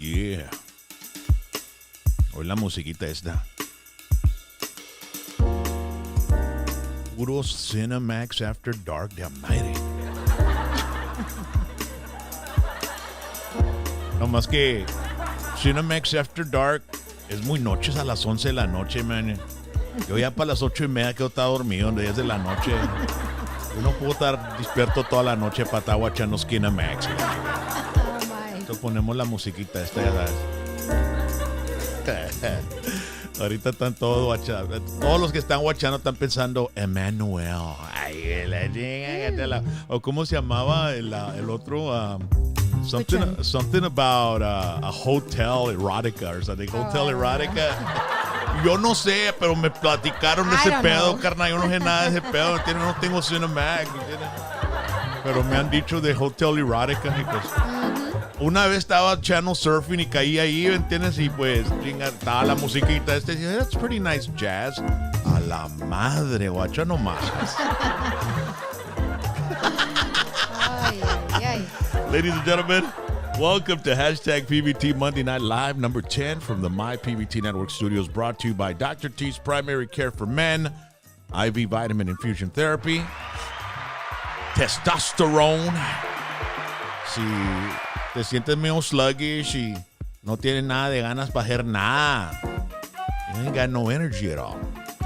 Yeah. Hoy la musiquita esta. Puro Cinemax After Dark de Almighty. No más que Cinemax After Dark es muy noches a las 11 de la noche, man. Yo ya para las 8:30 quedo estar dormido, 10 de la noche. Yo no puedo estar despierto toda la noche para estar watchando Cinemax. Entonces ponemos la musiquita esta, ya sabes. Ahorita están todos watchando. Todos los que están watchando están pensando Emmanuel. Ay, o cómo se llamaba el otro. Something about a hotel erotica or something. Hotel erotica. Yo no sé, pero me platicaron de ese pedo, carnal. Yo no sé nada de ese pedo. No tengo Cinemax. Pero me han dicho de hotel erotica. Una vez estaba channel surfing y caí ahí, ¿entiendes? Y pues estaba la musiquita. Dice, that's pretty nice jazz. A la madre, guacha nomás. Ay, ay, ay. Ladies and gentlemen, welcome to Hashtag PVT Monday Night Live, number 10 from the My PVT Network studios, brought to you by Dr. T's Primary Care for Men, IV Vitamin Infusion Therapy, Testosterone. Si te sientes medio sluggish y no tienes nada de ganas para hacer nada, you ain't got no energy at all.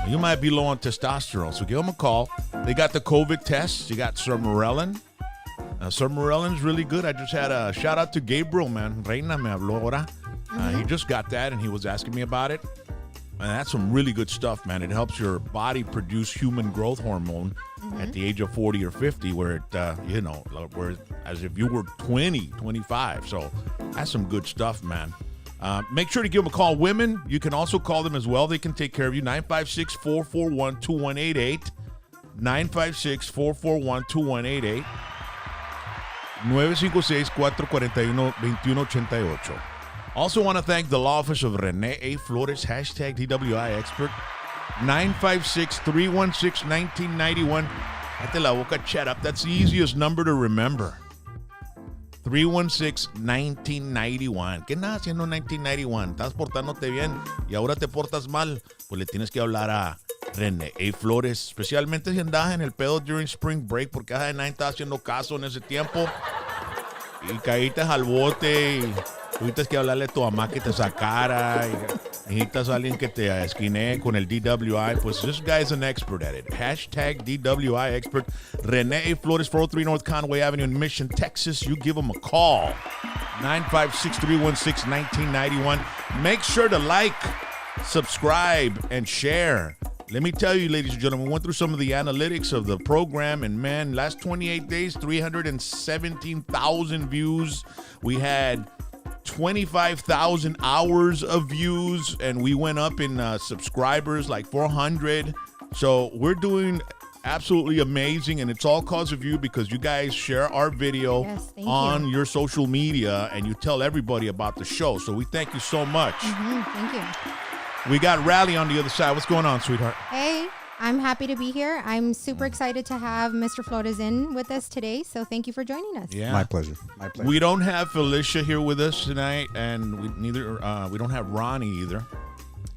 You might be low on testosterone, so give them a call. They got the COVID tests. You got Sermorelin. Sermorellin's really good. I just had a shout out to Gabriel, man. Reina me habló ahora. He just got that, and he was asking me about it. And that's some really good stuff, man. It helps your body produce human growth hormone at the age of 40 or 50, where it, where as if you were 20, 25. So that's some good stuff, man. Make sure to give them a call. Women, you can also call them as well. They can take care of you. 956-441-2188. 956-441-2188. 956-441-2188. Also want to thank the law office of Rene A. Flores, hashtag DWI expert. 956-316-1991. Hate la boca, chat up. That's the easiest number to remember. 316-1991. ¿Qué nada haciendo 1991? Estás portándote bien y ahora te portas mal. Pues le tienes que hablar a Rene A. Flores, especialmente si andabas en el pedo during spring break, porque nadie estaba haciendo caso en ese tiempo y caíste al bote y tuviste que hablarle a tu mamá que te sacara y necesitas a alguien que te esquinee con el DWI. Pues this guy is an expert at it. Hashtag DWI expert. Rene A. Flores, 403 North Conway Avenue in Mission, Texas. You give him a call. 956-316-1991. Make sure to like, subscribe, and share. Let me tell you, ladies and gentlemen, we went through some of the analytics of the program, and man, last 28 days, 317,000 views. We had 25,000 hours of views, and we went up in subscribers like 400. So we're doing absolutely amazing, and it's all cause of you, because you guys share our video on your social media, and you tell everybody about the show. So we thank you so much. Thank you. We got Rally on the other side. What's going on, sweetheart? Hey, I'm happy to be here. I'm super excited to have Mr. Flores in with us today. So thank you for joining us. Yeah, my pleasure. My pleasure. We don't have Felicia here with us tonight, and we don't have Ronnie either.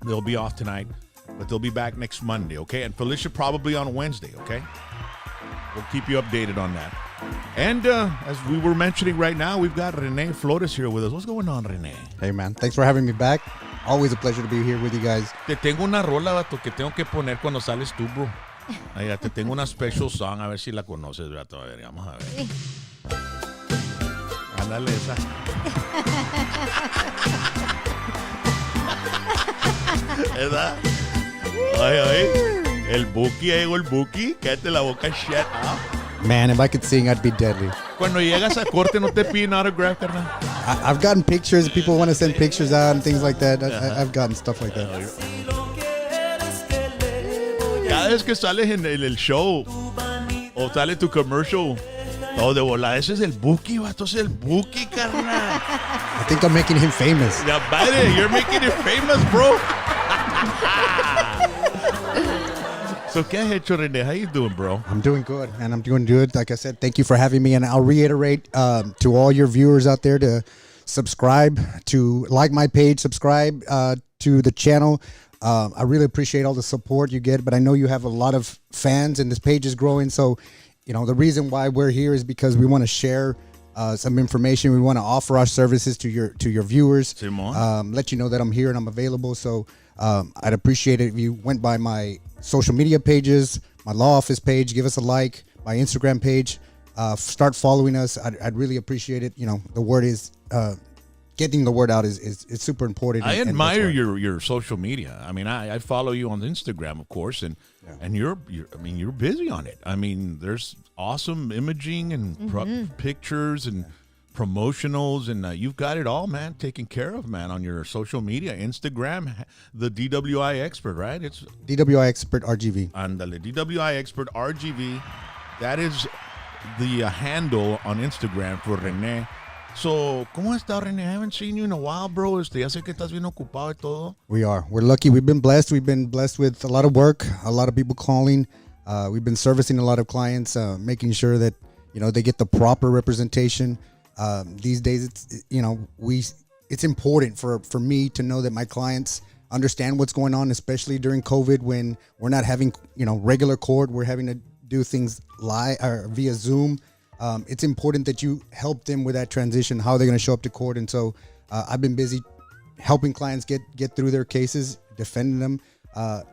They'll be off tonight, but they'll be back next Monday. Okay, and Felicia probably on Wednesday. Okay, we'll keep you updated on that. And as we were mentioning right now, we've got Rene Flores here with us. What's going on, Rene? Hey, man. Thanks for having me back. Always a pleasure to be here with you guys. Te tengo una rola, vato, que tengo que poner cuando sales tú, bro. Mira, te tengo una special song, a ver si la conoces, vato. A ver, vamos a ver. Ándale esa. ¿Verdad? Ay, ay. El Buki, ahí llegó el Buki. Cállate la boca, shut up. Man, if I could sing, I'd be deadly. Cuando llegas a corte, ¿no te piden autograph, carnal? I've gotten pictures. People want to send pictures out and things like that. I've gotten stuff like that. Cada vez que sales en el show o sale tu commercial, todo de volada, ese es el Buki, vato, ese es el Buki, carnal. I think I'm making him famous. Ya, padre, you're making it famous, bro. So, ¿qué has hecho, Rene? How you doing, bro? I'm doing good, and I'm doing good. Like I said, thank you for having me, and I'll reiterate to all your viewers out there to subscribe to my page, subscribe to the channel. I really appreciate all the support you get, but I know you have a lot of fans and this page is growing. So, the reason why we're here is because we want to share some information. We want to offer our services to your viewers. Let you know that I'm here and I'm available. So I'd appreciate it if you went by my social media pages, my law office page, give us a like, my Instagram page, start following us. I'd really appreciate it. The word is getting the word out is super important. I admire your social media. I mean, I follow you on Instagram, of course, and you're busy on it. I mean, there's awesome imaging and pictures and promotionals, and you've got it all, man, taken care of, man, on your social media. Instagram, the DWI expert, right? It's DWI expert RGV. Andale, DWI expert RGV. That is the handle on Instagram for Rene. So, ¿cómo está, Rene? I haven't seen you in a while, bro. Ya sé que estás bien ocupado y todo. We're lucky. We've been blessed. We've been blessed with a lot of work, a lot of people calling. We've been servicing a lot of clients, making sure that, they get the proper representation. These days, it's important for me to know that my clients understand what's going on, especially during COVID when we're not having, regular court. We're having to do things live or via Zoom. It's important that you help them with that transition, how they're going to show up to court. And so I've been busy helping clients get through their cases, defending them,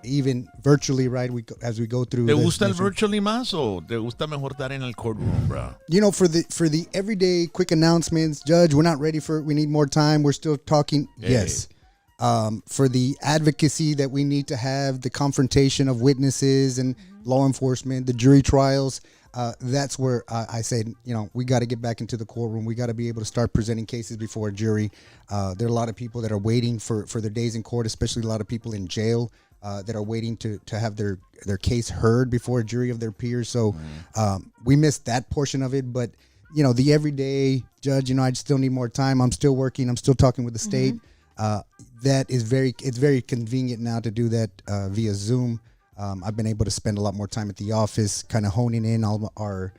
even virtually, right? As we go through. ¿Te gusta el virtually más o te gusta mejor estar en el courtroom, bro? For the everyday quick announcements, Judge, we're not ready we need more time. We're still talking. Hey. Yes. For the advocacy that we need to have, the confrontation of witnesses and law enforcement, the jury trials, that's where I said, we got to get back into the courtroom. We got to be able to start presenting cases before a jury. There are a lot of people that are waiting for their days in court, especially a lot of people in jail that are waiting to have their case heard before a jury of their peers. So we missed that portion of it. But, the everyday Judge, I still need more time. I'm still working. I'm still talking with the state. It's very convenient now to do that via Zoom. I've been able to spend a lot more time at the office, kind of honing in all our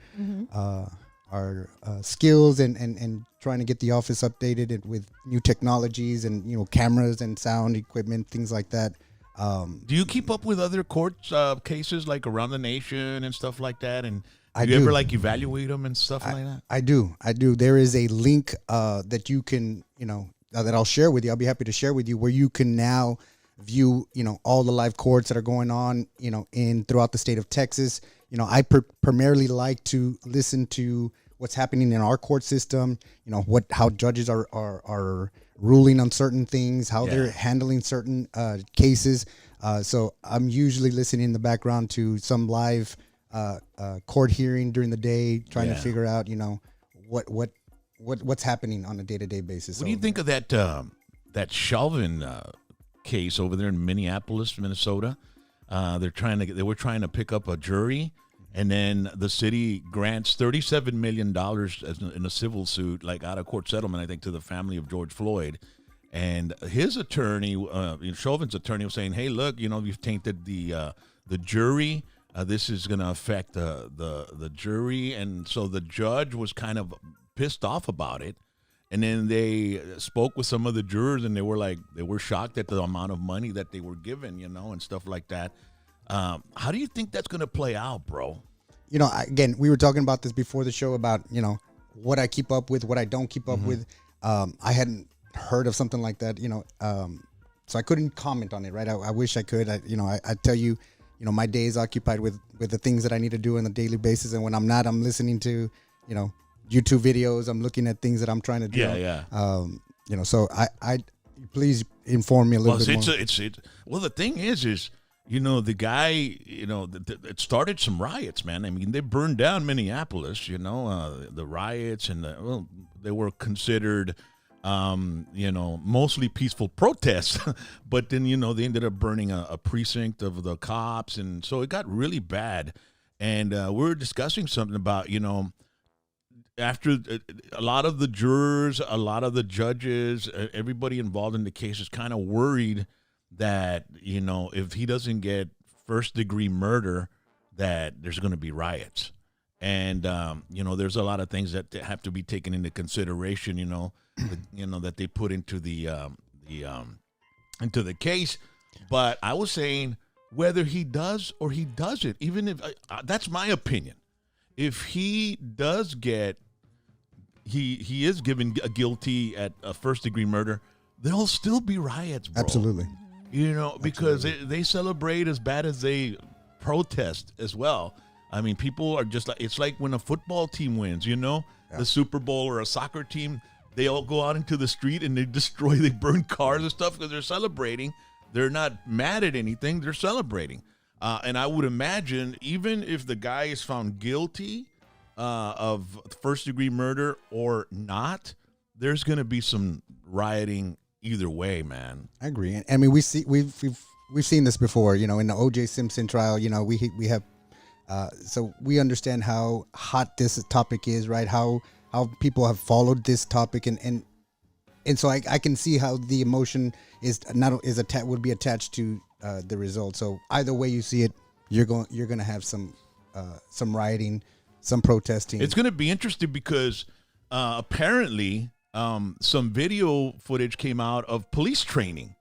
skills and trying to get the office updated with new technologies and cameras and sound equipment, things like that. Do you keep up with other court cases like around the nation and stuff like that? And I do you ever evaluate them and stuff like that? I do. There is a link that you can that I'll share with you. I'll be happy to share with you where you can now view, all the live courts that are going on, throughout the state of Texas. I primarily like to listen to what's happening in our court system, how judges are ruling on certain things, how they're handling certain cases. So I'm usually listening in the background to some live court hearing during the day, trying to figure out, what's happening on a day-to-day basis. What do you think of that Chauvin case over there in Minneapolis, Minnesota? They were trying to pick up a jury, and then the city grants $37 million in a civil suit, out of court settlement, I think, to the family of George Floyd. And his attorney, Chauvin's attorney, was saying, "Hey, look, you've tainted the jury. This is going to affect the jury." And so the judge was kind of pissed off about it. And then they spoke with some of the jurors, and they were shocked at the amount of money that they were given, and stuff like that. How do you think that's going to play out, bro? Again, we were talking about this before the show about, what I keep up with, what I don't keep up with. I hadn't heard of something like that, so I couldn't comment on it, right? I wish I could. I tell you, my day is occupied with the things that I need to do on a daily basis. And when I'm not, I'm listening to, YouTube videos. I'm looking at things that I'm trying to do. So I please inform me a little bit more. Well, the thing is, the guy, it started some riots, man. I mean, they burned down Minneapolis, the riots, and they were considered, mostly peaceful protests. But then, they ended up burning a precinct of the cops. And so it got really bad. And we were discussing something about, after a lot of the jurors, a lot of the judges, everybody involved in the case is kind of worried that, if he doesn't get first-degree murder, that there's going to be riots. And there's a lot of things that have to be taken into consideration. That they put into the case. But I was saying whether he does or he doesn't, even if that's my opinion. If he does get, he is given a guilty at a first-degree murder, there'll still be riots, bro. Absolutely. Because they celebrate as bad as they protest as well. I mean, people are just like, it's like when a football team wins, the Super Bowl or a soccer team, they all go out into the street and they burn cars and stuff because they're celebrating. They're not mad at anything. They're celebrating. And I would imagine even if the guy is found guilty of first-degree murder or not, there's going to be some rioting either way, man. I agree. And I mean, we've seen this before, in the O.J. Simpson trial, we have, so we understand how hot this topic is, right? How people have followed this topic, and so I can see how the emotion would be attached to the result. So either way you see it, you're going to have some rioting, some protesting. It's going to be interesting because apparently some video footage came out of police training,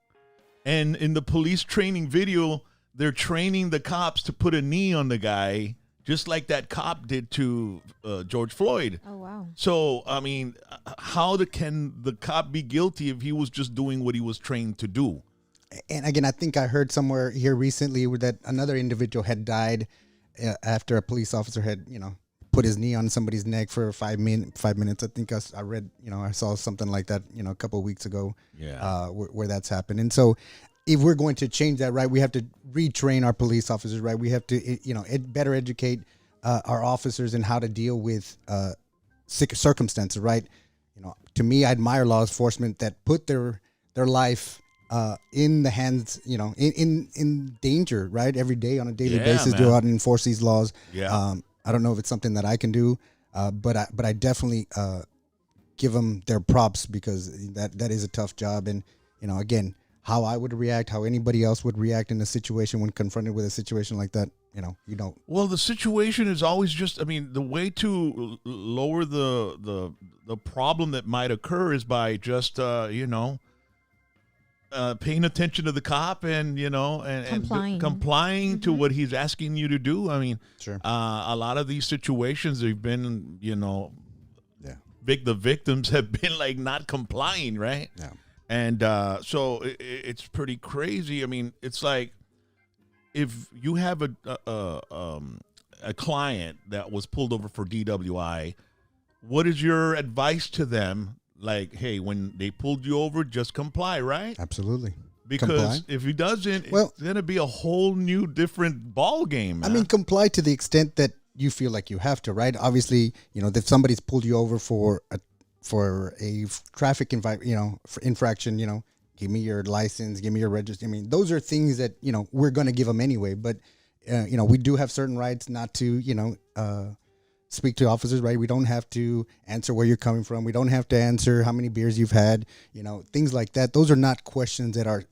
and in the police training video, they're training the cops to put a knee on the guy, just like that cop did to George Floyd. Oh, wow. So, I mean, how can the cop be guilty if he was just doing what he was trained to do? And again, I think I heard somewhere here recently that another individual had died after a police officer had, put his knee on somebody's neck for 5 minutes. I think I read, I saw something like that, a couple of weeks ago. Yeah. Where that's happened. And so if we're going to change that, right, we have to retrain our police officers, right? We have to, better educate our officers in how to deal with circumstances, right? To me, I admire law enforcement that put their life in the hands, in danger, right? Every day on a daily basis, man. go out and enforce these laws. Yeah. I don't know if it's something that I can do, but I definitely give them their props because that is a tough job. And, again, how I would react, how anybody else would react in a situation when confronted with a situation like that, you don't. Well, the situation is always the way to lower the problem that might occur is by just, paying attention to the cop and complying to what he's asking you to do. I mean, sure. A lot of these situations, they've been, the victims have been like not complying, right? Yeah. And so it's pretty crazy. I mean, it's like if you have a client that was pulled over for DWI, what is your advice to them? Like, hey, when they pulled you over, just comply, right? Absolutely. Because if he doesn't, it's going to be a whole new different ball game, man. I mean, comply to the extent that you feel like you have to, right? Obviously, if somebody's pulled you over for a traffic infraction, give me your license, give me your register. I mean, those are things that, we're going to give them anyway. But, we do have certain rights not to, speak to officers, right? We don't have to answer where you're coming from. We don't have to answer how many beers you've had, things like that. Those are not questions that are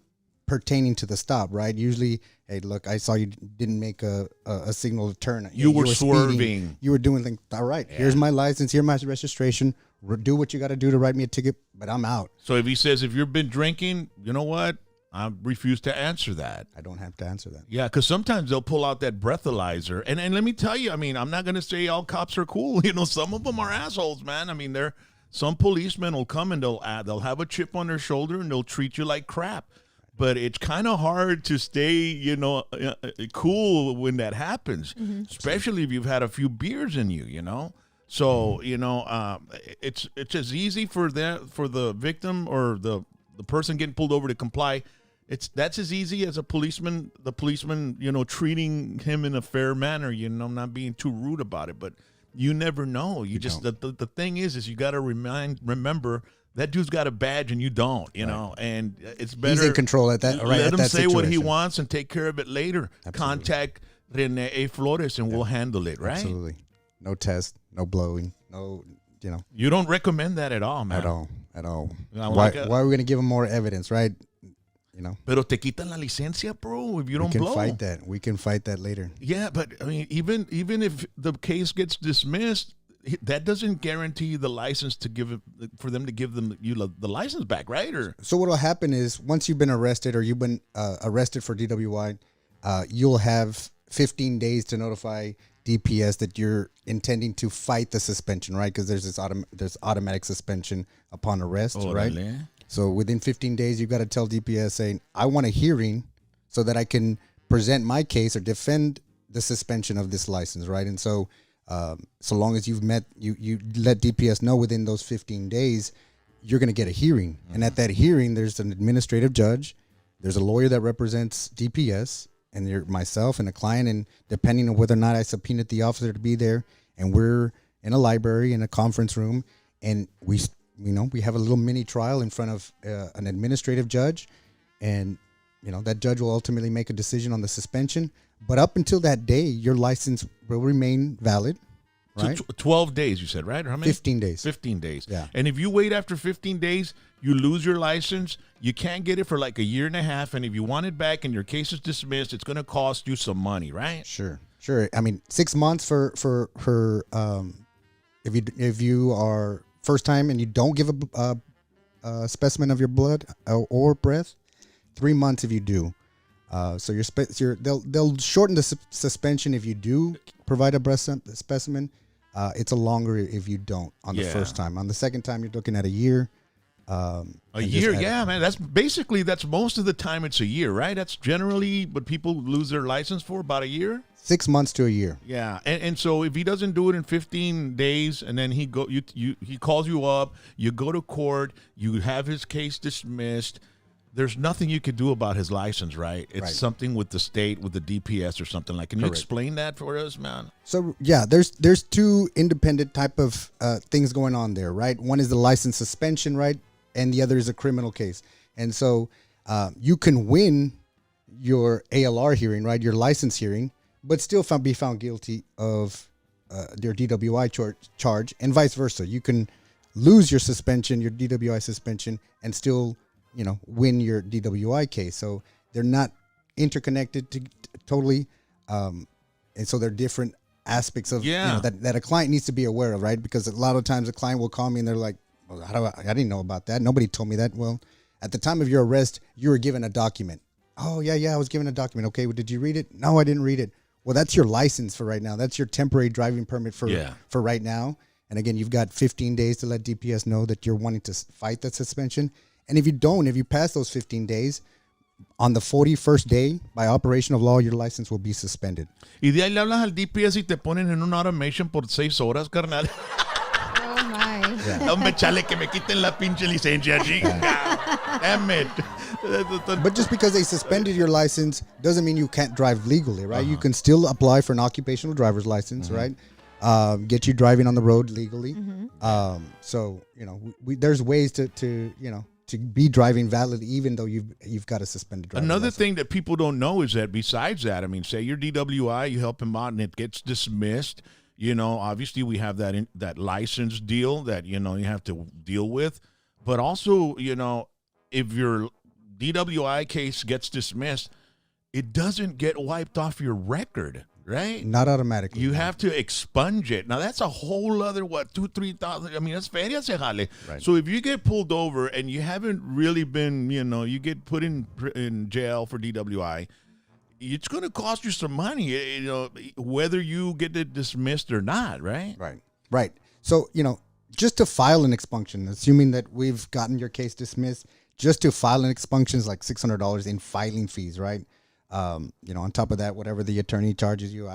pertaining to the stop, right? Usually, hey, look, I saw you didn't make a signal to turn. You were swerving. Speeding. You were doing things. All right, here's my license. Here's my registration. Do what you got to do to write me a ticket, but I'm out. So if he says, if you've been drinking, you know what? I refuse to answer that. I don't have to answer that. Yeah, because sometimes they'll pull out that breathalyzer. And let me tell you, I mean, I'm not going to say all cops are cool. Some of them are assholes, man. I mean, some policemen will come and they'll have a chip on their shoulder and they'll treat you like crap. But it's kind of hard to stay, cool when that happens, especially if you've had a few beers in you, So, it's as easy for the victim or the person getting pulled over to comply. That's as easy as the policeman, treating him in a fair manner, not being too rude about it. But you never know. The thing is you got to remember that dude's got a badge and you don't, know, and it's better. He's in control at that. Right, let him say situation. what he wants and take care of it later. Absolutely. Contact Rene Flores and we'll handle it, right? Absolutely. No test, no blowing, no, You don't recommend that at all, man. At all. Why are we going to give him more evidence, right? Pero te quitan la licencia, bro, if you don't we can blow. fight that. We can fight that later. Yeah, but I mean, even if the case gets dismissed, that doesn't guarantee the license to for them to give you the license back, right? Or so what will happen is once you've been arrested or you've been arrested for DWI, you'll have 15 days to notify DPS that you're intending to fight the suspension, right? Because there's automatic suspension upon arrest, right? So within 15 days, you've got to tell DPS saying, I want a hearing so that I can present my case or defend the suspension of this license, right? And so so long as you let DPS know within those 15 days, you're going to get a hearing. Mm-hmm. And at that hearing, there's an administrative judge, there's a lawyer that represents DPS, and you're myself and a client, and depending on whether or not I subpoenaed the officer to be there, and we're in a library in a conference room, and we have a little mini trial in front of an administrative judge, and that judge will ultimately make a decision on the suspension. But up until that day, your license will remain valid, right? So 12 days, you said, right? Or how many? 15 days. 15 days. Yeah. And if you wait after 15 days, you lose your license. You can't get it for like a year and a half. And if you want it back and your case is dismissed, it's going to cost you some money, right? Sure. I mean, 6 months for if you are first time and you don't give a specimen of your blood or breath, 3 months if you do. So they'll shorten the suspension if you do provide a breast specimen. It's a longer if you don't on the first time. On the second time, you're looking at a year. A year, yeah, man. That's most of the time. It's a year, right? That's generally what people lose their license for, about a year. 6 months to a year. Yeah, and so if he doesn't do it in 15 days, and then he calls you up, you go to court, you have his case dismissed. There's nothing you could do about his license, right? It's something with the state, with the DPS or something like. Can you explain that for us, man? So yeah, there's two independent type of things going on there, right? One is the license suspension, right, and the other is a criminal case. And so you can win your ALR hearing, right, your license hearing, but still be found guilty of your DWI charge, and vice versa. You can lose your suspension, your DWI suspension, and still win your DWI case. So they're not interconnected totally. And so they're different aspects of that a client needs to be aware of, right? Because a lot of times a client will call me and they're like, well, I didn't know about that. Nobody told me that. Well, at the time of your arrest, you were given a document. Oh, yeah, I was given a document. Okay, well, did you read it? No, I didn't read it. Well, that's your license for right now. That's your temporary driving permit for right now. And again, you've got 15 days to let DPS know that you're wanting to fight that suspension. And if you pass those 15 days, on the 41st day, by operation of law, your license will be suspended. Y de ahí le hablas al DPS y te ponen en un automation por 6 horas, carnal. Oh, my. Hombre, chale, que me quiten la pinche licencia, chica. Damn it. But just because they suspended your license doesn't mean you can't drive legally, right? You can still apply for an occupational driver's license, right? Get you driving on the road legally. So, there's ways to be driving valid even though you've got a suspended driver's Another license. thing that people don't know is that besides that, I mean, say you're DWI, you help him out and it gets dismissed. Obviously we have that license deal that, you have to deal with. But also, if your DWI case gets dismissed, it doesn't get wiped off your record, right? Not automatically. You have to expunge it. Now, that's a whole other, 2,000-3,000. I mean, that's feria se jale. Right. So if you get pulled over and you haven't really been, you get put in jail for DWI, it's going to cost you some money, whether you get it dismissed or not, right? Right. So, just to file an expunction, assuming that we've gotten your case dismissed, just to file an expunction is like $600 in filing fees, right? On top of that, whatever the attorney charges you,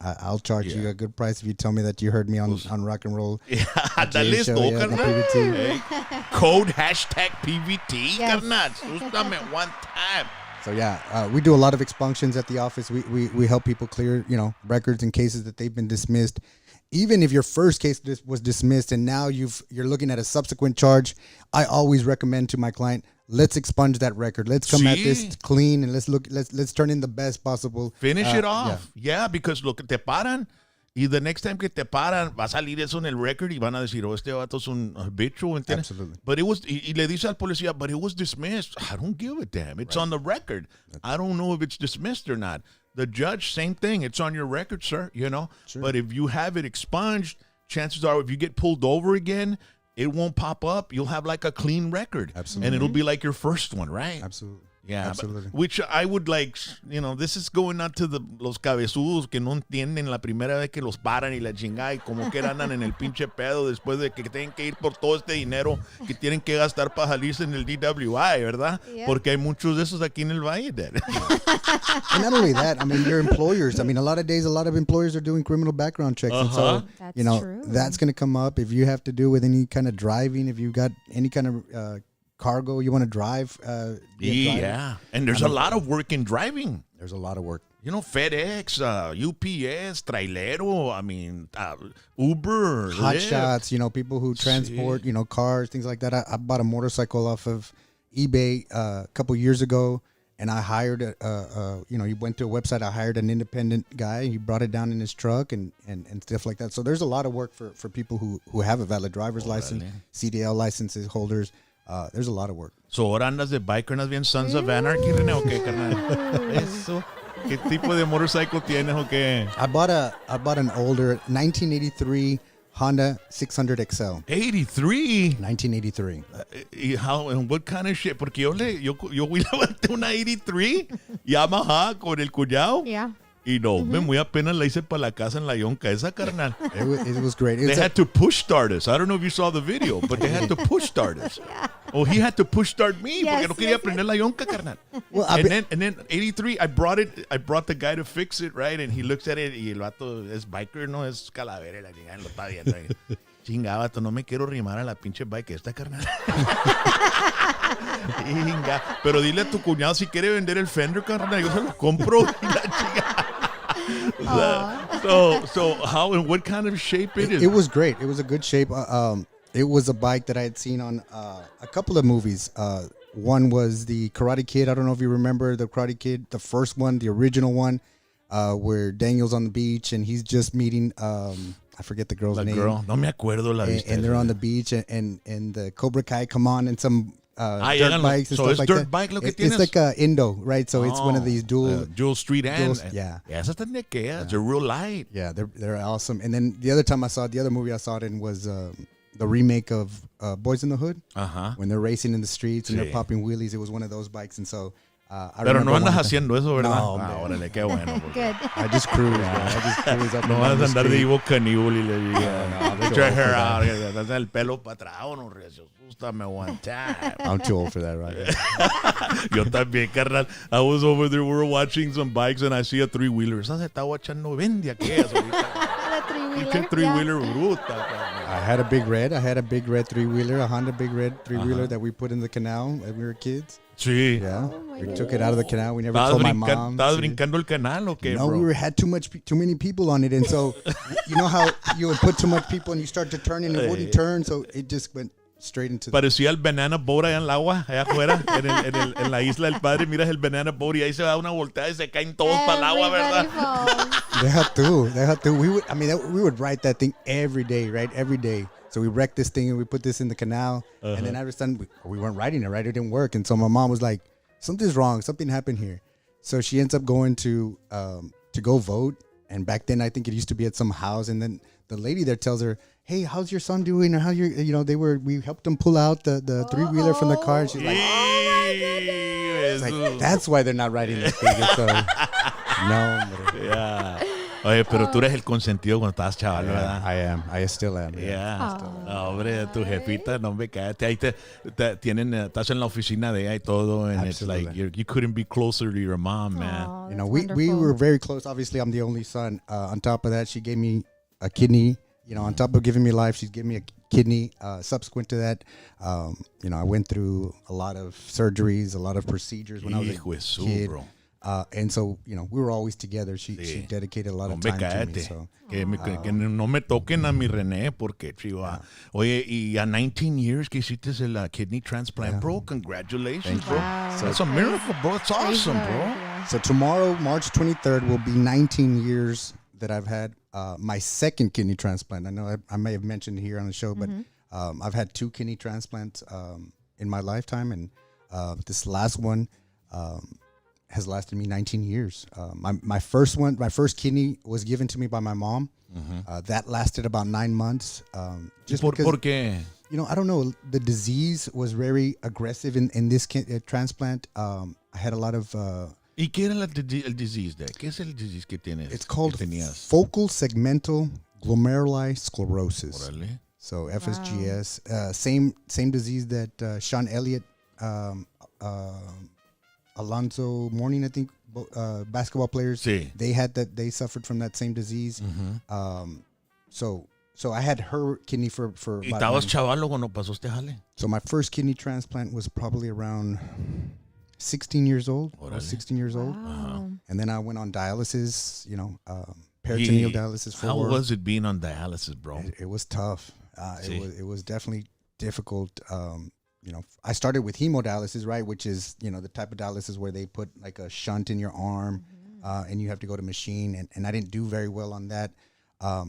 I'll charge you a good price if you tell me that you heard me on Rock and Roll. Dale show, PVT. Code #PVT. Yes. One time. So we do a lot of expunctions at the office. We help people clear, records and cases that they've been dismissed. Even if your first case was dismissed and now you're looking at a subsequent charge, I always recommend to my client, let's expunge that record. Let's come at this clean and let's turn in the best possible. Finish it off. Yeah, because look, te paran Y the next time que te paran, va a salir eso en el record y van a decir, este vato es un bicho, ¿entiendes? Absolutely. But it was, y le dice al policía, but it was dismissed. I don't give a damn. It's on the record. I don't know if it's dismissed or not. The judge, same thing. It's on your record, sir, you know? Sure. But if you have it expunged, chances are if you get pulled over again, it won't pop up. You'll have like a clean record. Absolutely. And it'll be like your first one, right? Absolutely. Yeah, Absolutely. Which I would like, you know, this is going out to los cabezudos que no entienden la primera vez que los paran y la chingada y como que andan en el pinche pedo después de que tienen que ir por todo este dinero que tienen que gastar para salirse en el DWI, ¿verdad? Yeah. Porque hay muchos de esos aquí en el Valle. And not only that, I mean, your employers. I mean, a lot of days, a lot of employers are doing criminal background checks, and so That's you know true. that's going to come up if you have to do with any kind of driving. If you got any kind of cargo you want to drive. Yeah, and there's a lot of work in driving. There's a lot of work. You know, FedEx, UPS, trailero, I mean, Uber, Hot Lyft. shots, you know, people who transport, you know, cars, things like that. I bought a motorcycle off of eBay a couple years ago, and I hired you know, he went to a website. I hired an independent guy. He brought it down in his truck and stuff like that. So there's a lot of work for people who have a valid driver's license, CDL licenses holders. There's a lot of work. So ahora andas de biker, andas bien Sons of Anarchy, Rene, ¿o qué, carnal? Eso. ¿Qué tipo de motorcycle tienes o qué? I bought an older 1983 Honda 600 XL. 83. 1983. ¿Y how and what kind of shit? Porque yo fui a una 83 Yamaha con el cuñado. Yeah. Y no, me muy apenas la hice para la casa en la Yonca, esa carnal. It was great. They had to push start us. I don't know if you saw the video, but they had to push start us. Yeah. Oh, he had to push start me Yes, porque no quería yes, prender la Yonca, carnal. Well, and then 83, I brought the guy to fix it, right? And he looks at it y el vato es biker, no es calavera, la chingada, lo está viendo. Chinga, vato, no me quiero rimar a la pinche bike esta, carnal. Chinga. Pero dile a tu cuñado si quiere vender el fender, carnal, yo se lo compro y la chingada. So how and what kind of shape it is? It was great. It was a good shape. It was a bike that I had seen on a couple of movies. One was the Karate Kid. I don't know if you remember the Karate Kid, the first one, the original one, where Daniel's on the beach and he's just meeting. I forget the girl's name. Girl, no me acuerdo la vista. And they're on the beach and the Cobra Kai come on and some dirt bikes and so stuff it's like dirt that. bike lo que It's tienes? like a Indo, right? So it's one of these dual street and yeah. Esas están de que they're real light. Yeah, they're awesome. And then the other time I saw it, the other movie I saw it in was the remake of Boys in the Hood. When they're racing in the streets and they're popping wheelies. It was one of those bikes, and so Pero no andas haciendo eso, ¿verdad? No, órale, qué bueno. Good. I just cruise, bro. I just cruise up. No vas a andar de Ivo Caníbal y le No, diga, check her out. Estás el pelo para atrás, no recio. Sústame one time. I'm too old for that, right? Yo también, carnal. I was over there, we were watching some bikes and I see a three-wheeler. Esa se está watchando, vende aquellas ahorita. Pinche three-wheeler bruta, carnal. I had a big red three-wheeler, a Honda big red three-wheeler that we put in the canal when we were kids. Sí. Yeah, we took it out of the canal. We never told my mom. ¿Estabas brincando el canal o qué, No, bro? we had too many people on it, and so you know how you would put too much people and you start to turn and it wouldn't turn, so it just went straight into. Parecía el banana boat allá en el agua, allá afuera, en la isla del padre. Miras el banana boat y ahí se da una volteada y se caen todos para el agua, ¿verdad? They had to. We would ride that thing every day, right? Every day. So we wrecked this thing and we put this in the canal, and then every time we weren't riding it, right? It didn't work, and so my mom was like, "Something's wrong. Something happened here." So she ends up going to go vote, and back then I think it used to be at some house, and then the lady there tells her, "Hey, how's your son doing?" Or we helped him pull out the three-wheeler from the car. And she's like, It's like, that's why they're not riding this thing. So, no, yeah. Oye, pero tú eres el consentido cuando estabas chaval, ¿verdad? I am. I still am. Yeah. No, hombre, tu jefita, no me cállate. Ahí te tienen, estás en la oficina de ella y todo, and Absolutely. it's like you couldn't be closer to your mom, man. You know, we were very close. Obviously, I'm the only son. On top of that, she gave me a kidney. You know, on top of giving me life, she's given me a kidney. Subsequent to that, you know, I went through a lot of surgeries, a lot of procedures when I was a kid. Bro. And so, you know, we were always together. She dedicated a lot of time to me. So, que no me toquen a mi René porque, chiva. Oye, y a 19 years que hiciste el kidney transplant, bro. Congratulations, bro. Wow. That's a miracle, bro. It's awesome, bro. So tomorrow, March 23rd, will be 19 years that I've had my second kidney transplant. I know I may have mentioned here on the show, but I've had 2 kidney transplants in my lifetime, and this last one has lasted me 19 years. My first kidney was given to me by my mom. That lasted about 9 months. Just because, ¿Por qué? I don't know. The disease was very aggressive in this transplant. I had a lot of... ¿Y qué era el disease de? ¿Qué es el disease que tienes? It's called focal segmental glomerulosclerosis. Órale. So FSGS. Same disease that Sean Elliott, Alonzo Mourning, I think, basketball players. Sí. They suffered from that same disease. So I had her kidney for ¿Y estabas chavalo cuando pasó este jale? So my first kidney transplant was probably around 16 years old. I was 16 years old. And then I went on dialysis, peritoneal dialysis for... How was it being on dialysis, bro? It was tough. It was definitely difficult. I started with hemodialysis, right, which is, the type of dialysis where they put like a shunt in your arm and you have to go to machine. And I didn't do very well on that. I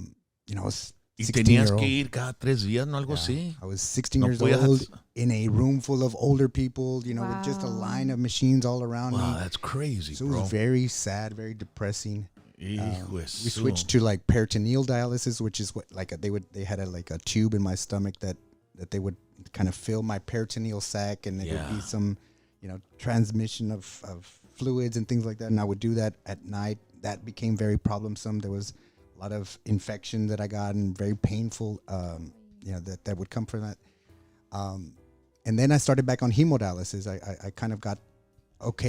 was 16 years old. Y tenías que ir cada 3 días, ¿no? Algo así. I was 16 years old in a room full of older people, with just a line of machines all around me. Wow, that's crazy, so bro. It was very sad, very depressing. We We switched to like peritoneal dialysis, which is what they had a tube in my stomach that they would kind of fill my peritoneal sac, and there would be some transmission of fluids and things like that, and I would do that at night. That became very problemsome. There was a lot of infection that I got, and very painful that would come from that. And then I started back on hemodialysis. I kind of got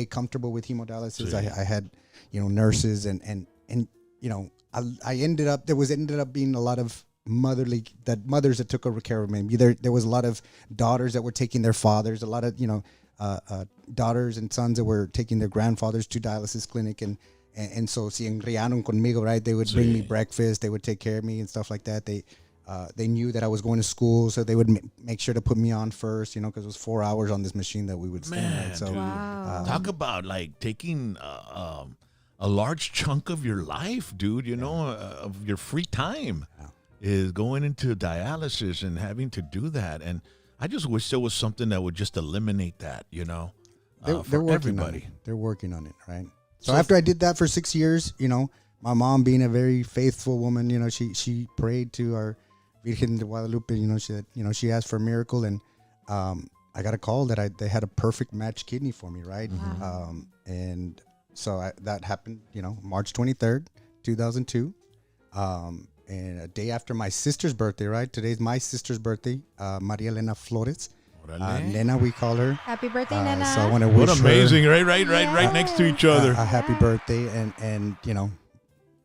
comfortable with hemodialysis. I had nurses and I ended up being a lot of mothers that took care of me. There was a lot of daughters that were taking their fathers, a lot of daughters and sons that were taking their grandfathers to dialysis clinic, and so si enriaron conmigo, right? They would bring me breakfast, they would take care of me and stuff like that. They knew that I was going to school, so they would make sure to put me on first, because it was 4 hours on this machine that we would stand. Right? So talk about like taking a large chunk of your life, dude, of your free time is going into dialysis and having to do that. And I just wish there was something that would just eliminate that, they're for working everybody. On it. They're working on it, right? So after I did that for 6 years, my mom being a very faithful woman, she prayed to our Virgen de Guadalupe, she asked for a miracle, and I got a call that they had a perfect match kidney for me, right? And so that happened, March 23rd, 2002. And a day after my sister's birthday, right? Today's my sister's birthday, Maria Elena Flores. Nena, we call her. Happy birthday, Nena. So I want to wish What amazing, her right next to each other. a happy birthday. And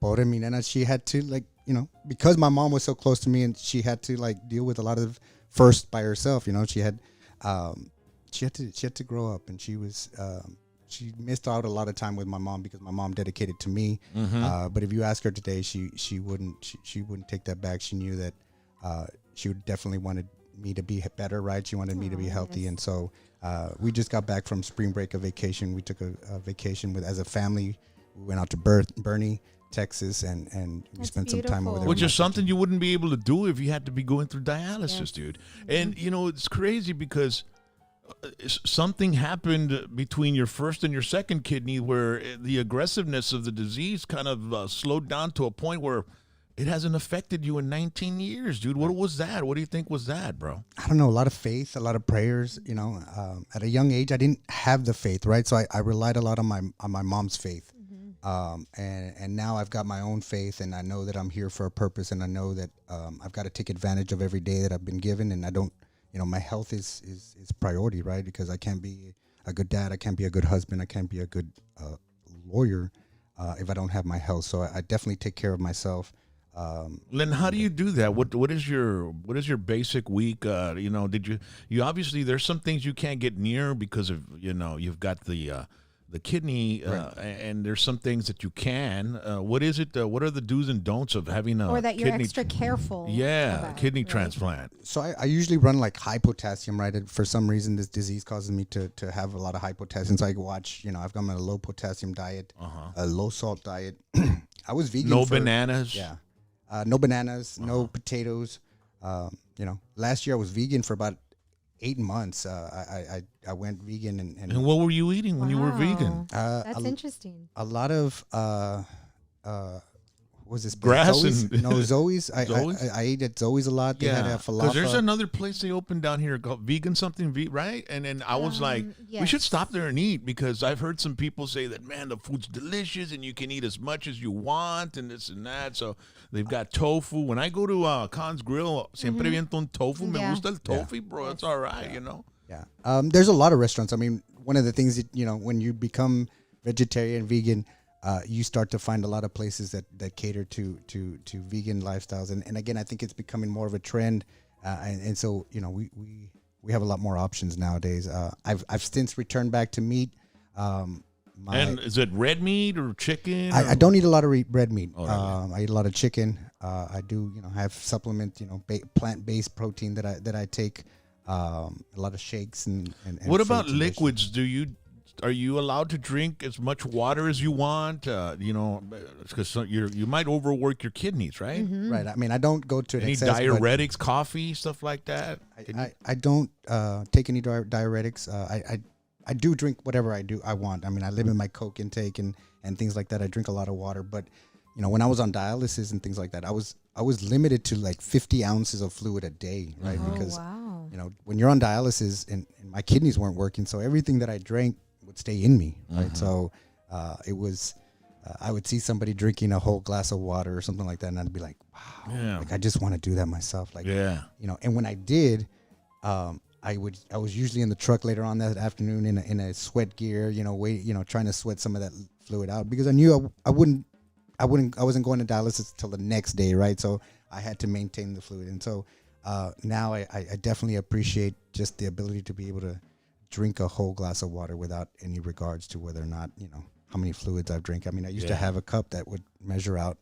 pobre mi nena, she had to because my mom was so close to me, and she had to deal with a lot of first by herself. She had to grow up, and she was she missed out a lot of time with my mom because my mom dedicated to me. But if you ask her today, she wouldn't take that back. She knew that she would definitely wanted me to be better, right? She wanted me to be healthy, and so we just got back from spring break, a vacation. We took a vacation as a family. We went out to Bernie, Texas, and we spent some time over there. Which is something you wouldn't be able to do if you had to be going through dialysis, dude. And, it's crazy because something happened between your first and your second kidney where the aggressiveness of the disease kind of slowed down to a point where it hasn't affected you in 19 years, dude. What was that? What do you think was that, bro? I don't know. A lot of faith, a lot of prayers. At a young age, I didn't have the faith, right? So I relied a lot on my mom's faith. And now I've got my own faith, and I know that I'm here for a purpose, and I know that I've got to take advantage of every day that I've been given, and I don't, my health is priority, right? Because I can't be a good dad, I can't be a good husband, I can't be a good lawyer if I don't have my health. So I definitely take care of myself. Len, how do you do that? What is your basic week? Did you obviously there's some things you can't get near because of you've got the kidney, and there's some things that you can. What is it? What are the do's and don'ts of having a or that you're kidney extra careful? about, kidney transplant. So I usually run high potassium, right? For some reason, this disease causes me to have a lot of high potassium. So I watch, I've gone on a low potassium diet, a low salt diet. I was vegan. No bananas. Yeah. no bananas, no potatoes. Last year I was vegan for about 8 months. I went vegan And what were you eating when you were vegan? That's interesting. A lot of was this grass Zoe's? and No, Zoe's. Zoe's? I ate at Zoe's a lot. They had a falafel. Because there's another place they opened down here called Vegan something, right? And then I was like, we should stop there and eat, because I've heard some people say that, man, the food's delicious and you can eat as much as you want and this and that. So they've got tofu. When I go to Khan's Grill, siempre viento un tofu. Me gusta el tofu, bro. It's all right, you know? Yeah. There's a lot of restaurants. I mean, one of the things that, when you become vegetarian, vegan, you start to find a lot of places that cater to vegan lifestyles, and again, I think it's becoming more of a trend, and so we have a lot more options nowadays. I've since returned back to meat. And is it red meat or chicken? I don't eat a lot of red meat. Oh, really? I eat a lot of chicken. I do have supplement plant-based protein that I take. A lot of shakes and what about fruits liquids? Are you allowed to drink as much water as you want? Because you might overwork your kidneys, right? Mm-hmm. Right. I mean, I don't go to any excess, diuretics, coffee, stuff like that. I don't take any diuretics. I do drink whatever I want. I mean, I limit my Coke intake and things like that. I drink a lot of water, but when I was on dialysis and things like that, I was limited to like 50 ounces of fluid a day, right? Oh, because wow. when you're on dialysis and my kidneys weren't working, so everything that I drank would stay in me, right? So it was I would see somebody drinking a whole glass of water or something like that, and I'd be like, wow, like I just want to do that myself, like and when I did, I was usually in the truck later on that afternoon in a sweat gear, trying to sweat some of that fluid out, because I knew I wasn't going to dialysis till the next day, right? So I had to maintain the fluid, and so now I definitely appreciate just the ability to be able to drink a whole glass of water without any regards to whether or not how many fluids I've drank. I mean, I used to have a cup that would measure out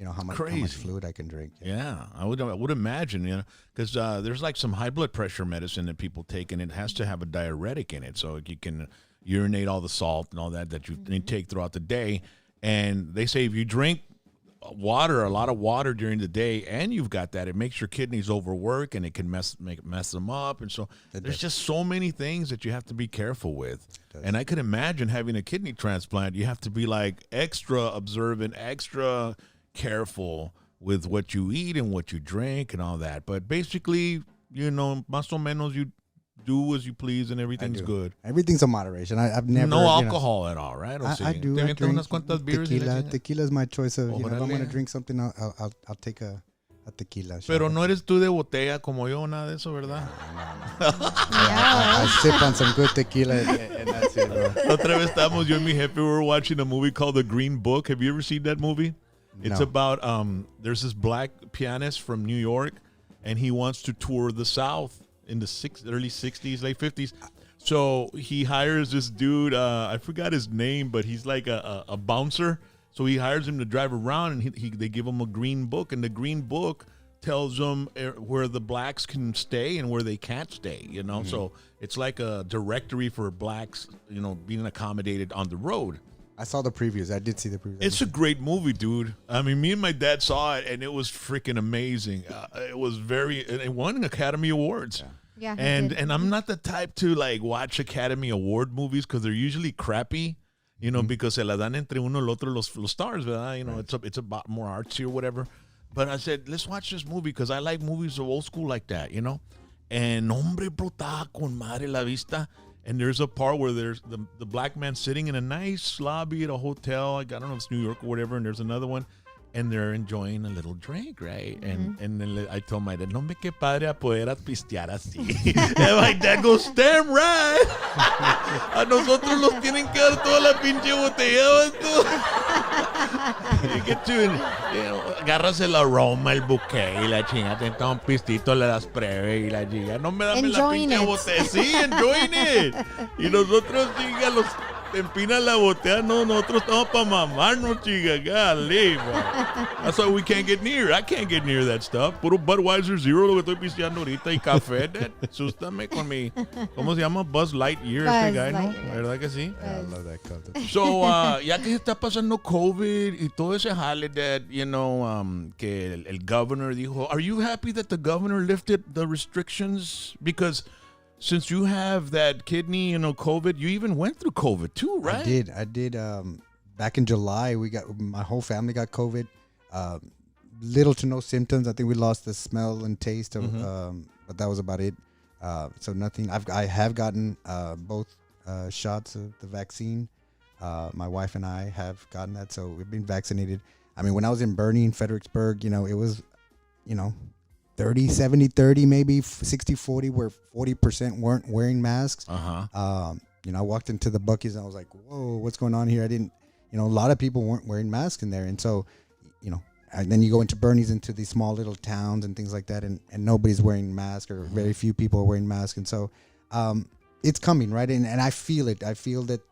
how much fluid I can drink. Yeah, I would imagine, because there's like some high blood pressure medicine that people take, and it has to have a diuretic in it, so you can urinate all the salt and all that you take throughout the day. And they say if you drink water, a lot of water during the day, and you've got that, it makes your kidneys overwork, and it can mess them up. And so there's just so many things that you have to be careful with. And I could imagine having a kidney transplant, you have to be like extra observant, extra careful with what you eat and what you drink and all that. But basically, más o menos you do as you please, and everything's good. Everything's in moderation. I've never no alcohol at all, right? I do. I drink tequila is my choice of. If I'm gonna drink something, I'll take a tequila. Pero no eres tú de botella como yo, nada de eso, ¿verdad? No. I sip on some good tequila and that's it, bro. Otra vez estábamos yo and mi jefe, we were watching a movie called The Green Book. Have you ever seen that movie? It's about there's this black pianist from New York, and he wants to tour the South in the early 60s, late 50s. So he hires this dude, I forgot his name, but he's like a bouncer. So he hires him to drive around, and they give him a green book, and the green book tells them where the blacks can stay and where they can't stay, Mm-hmm. So it's like a directory for blacks, being accommodated on the road. I saw the previews. I did see the previews. It's a great movie, dude. I mean, me and my dad saw it, and it was freaking amazing. It was it won Academy Awards. Yeah. And I'm not the type to like watch Academy Award movies because they're usually crappy, because se la dan entre uno y el otro los stars, ¿verdad? Right. It's about more artsy or whatever. But I said, let's watch this movie because I like movies of old school like that, And hombre, bro, está con madre la vista. And there's a part where there's the black man sitting in a nice lobby at a hotel. I don't know if it's New York or whatever. And there's another one. And they're enjoying a little drink, right? Mm-hmm. And then I told my dad, no me que padre a poder pistear así. And my dad goes, damn right. A nosotros nos tienen que dar toda la pinche botella. You get to, agarras el aroma, el bouquet y la chinga, te da un pistito, le das breve y la chinga. No me dame la pinche botella. Sí, enjoying it. Y nosotros, te empinas la botea. No, nosotros estamos para mamarnos, chica. Golly, bro. That's why we can't get near. I can't get near that stuff. Puro Budweiser Zero lo que estoy pisteando ahorita y café. Sústame con mi, ¿cómo se llama? Buzz Lightyear, este guy, ¿no? ¿Verdad que sí? Yeah, I love that concept. So, ya que está pasando COVID y todo ese jale that, que el governor dijo, are you happy that the governor lifted the restrictions? Because since you have that kidney, COVID, you even went through COVID too, right? I did. Back in July, my whole family got COVID. Little to no symptoms. I think we lost the smell and taste of, but that was about it. So nothing. I have gotten both shots of the vaccine. My wife and I have gotten that, so we've been vaccinated. I mean, when I was in Bernie in Fredericksburg, it was, 30, 70, 30, maybe 60, 40, where 40% weren't wearing masks. I walked into the Buc-ee's and I was like, whoa, what's going on here? I didn't, a lot of people weren't wearing masks in there. And so, and then you go into Bernie's, into these small little towns and things like that, and nobody's wearing masks, or very few people are wearing masks. And so it's coming, right? And I feel it. I feel that,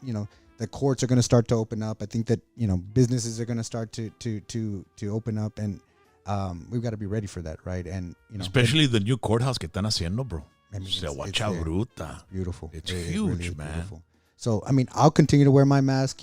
the courts are going to start to open up. I think that, businesses are going to start to open up, and we've got to be ready for that, right? And especially the new courthouse que están haciendo, bro. I mean, bruta. It's beautiful. It's huge, really man. Beautiful. So, I mean, I'll continue to wear my mask.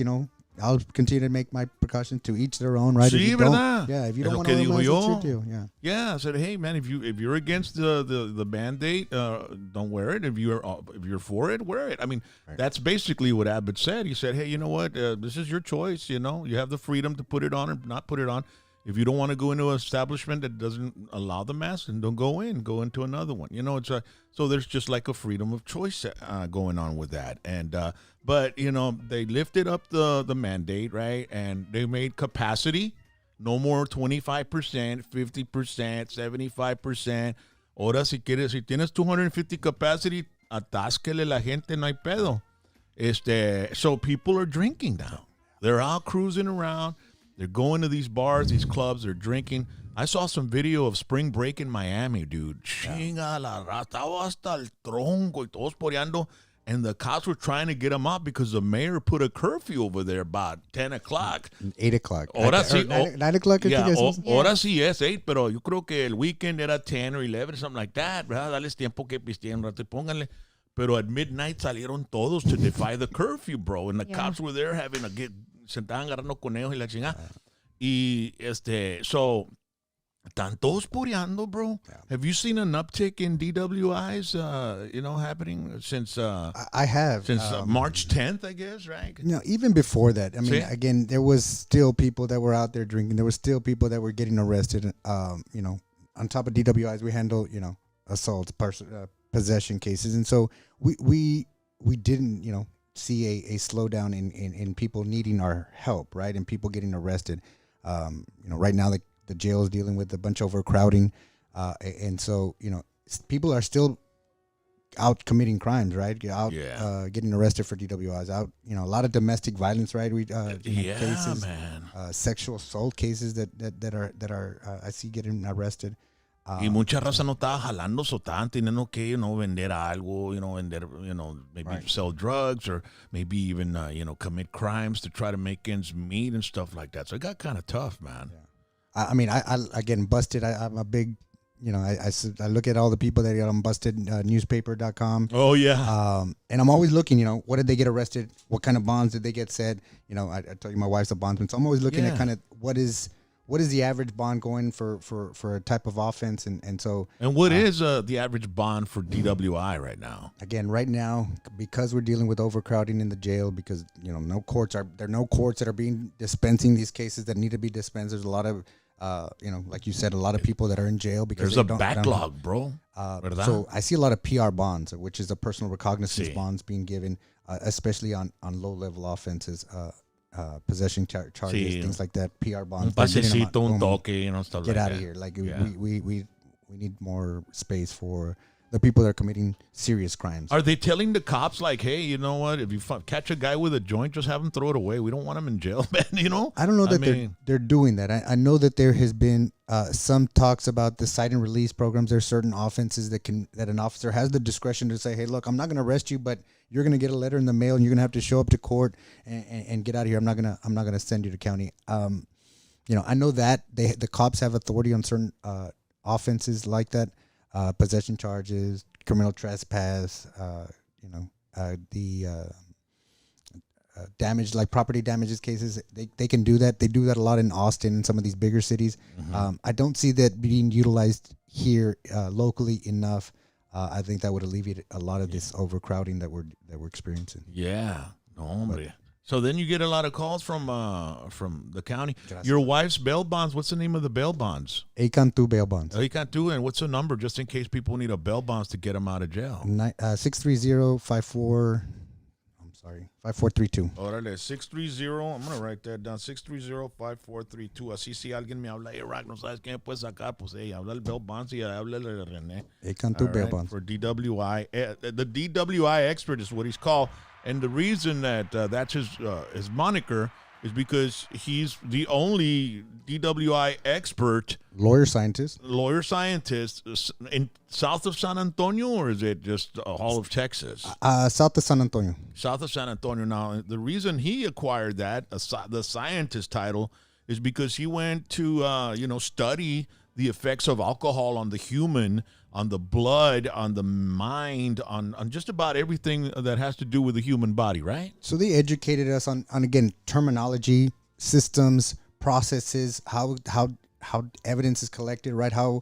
I'll continue to make my precautions, to each their own, right? Sí, ¿verdad? Yeah, if you don't want to wear a mask, that's your deal. Yeah. Yeah, I said, hey man, if you're against the mandate, don't wear it. If you're for it, wear it. I mean, that's basically what Abbott said. He said, hey, you know what? This is your choice. You have the freedom to put it on or not put it on. If you don't want to go into an establishment that doesn't allow the mask, then don't go in. Go into another one. It's so there's just like a freedom of choice going on with that. And but they lifted up the mandate, right? And they made capacity no more 25%, 50%, 75%. Ahora si tienes 250 capacity, atásquele la gente, no hay pedo. So people are drinking now. They're out cruising around. They're going to these bars, these clubs, they're drinking. I saw some video of spring break in Miami, dude. Chinga la raza, estaba hasta el tronco y todos poreando. And the cops were trying to get them out because the mayor put a curfew over there about 10 o'clock. 8 o'clock. Ahora sí. 9 o'clock. Yeah, ahora sí es 8, pero yo creo que el weekend era 10 or 11, something like that, ¿verdad? Dales tiempo que pisteen un rato y pónganle. Pero at midnight salieron todos to defy the curfew, bro. And the cops were there se estaban agarrando conejos y la chingada. Y so, están todos pureando, bro. Yeah. Have you seen an uptick in DWIs, happening since I have. Since March 10th, I guess, right? Even before that. I mean, again, there was still people that were out there drinking. There were still people that were getting arrested. On top of DWIs, we handle, assaults, possession cases. And so we didn't, see a slowdown in people needing our help, right? And people getting arrested. Right now the jail is dealing with a bunch of overcrowding, and so people are still out committing crimes, right? Out getting arrested for DWIs. Out, a lot of domestic violence, right? Cases, man. Sexual assault cases that are I see getting arrested. Y mucha raza no estaba jalando, so estaban teniendo que, vender algo, maybe sell drugs, or maybe even, commit crimes to try to make ends meet and stuff like that. So it got kind of tough, man. Yeah. I mean, I again, busted. I'm a big, I look at all the people that got on busted, newspaper.com. Oh, yeah. And I'm always looking, what did they get arrested? What kind of bonds did they get set? I tell you, my wife's a bondsman. So I'm always looking at kind of what is the average bond going for a type of offense, and so. And what is the average bond for DWI right now? Again, right now, because we're dealing with overcrowding in the jail, because there are no courts that are being dispensing these cases that need to be dispensed. There's a lot of like you said, a lot of people that are in jail because there's a backlog, bro. So I see a lot of PR bonds, which is a personal recognizance bonds being given, especially on low level offenses. Possession charges, things like that, PR bonds. Un pasecito, un toque, stuff get like out that. of here. Like we need more space for the people that are committing serious crimes. Are they telling the cops like, hey, you know what? If you catch a guy with a joint, just have him throw it away. We don't want him in jail, man. You know? I don't know that they're doing that. I know that there has been some talks about the cite and release programs. There's certain offenses that an officer has the discretion to say, hey, look, I'm not going to arrest you, but you're going to get a letter in the mail and you're going to have to show up to court and get out of here. I'm not going to send you to county. I know that the cops have authority on certain offenses like that. Possession charges, criminal trespass, damage, like property damages cases. They can do that. They do that a lot in Austin and some of these bigger cities. Mm-hmm. I don't see that being utilized here locally enough. I think that would alleviate a lot of this overcrowding that we're experiencing. Yeah, no, hombre. So then you get a lot of calls from the county. Gracias. Your wife's bail bonds, what's the name of the bail bonds? ACCORDION bail bonds. ACCORDION, and what's the number just in case people need a bail bonds to get them out of jail? 630-54, I'm sorry, 5432. Órale, 630, I'm going to write that down, 630-5432. Así si alguien me habla, hey, Rock, no sabes qué me puedes sacar, pues, hey, habla el bail bonds y habla el Rene. ACCORDION bail bonds. For DWI. The DWI expert is what he's called. And the reason that that's his moniker is because he's the only DWI expert, lawyer scientist in south of San Antonio, or is it just all of Texas? South of San Antonio. South of San Antonio. Now, the reason he acquired that, the scientist title, is because he went to study the effects of alcohol on the human, on the blood, on the mind, on just about everything that has to do with the human body, right? So they educated us on again, terminology, systems, processes, how evidence is collected, right? How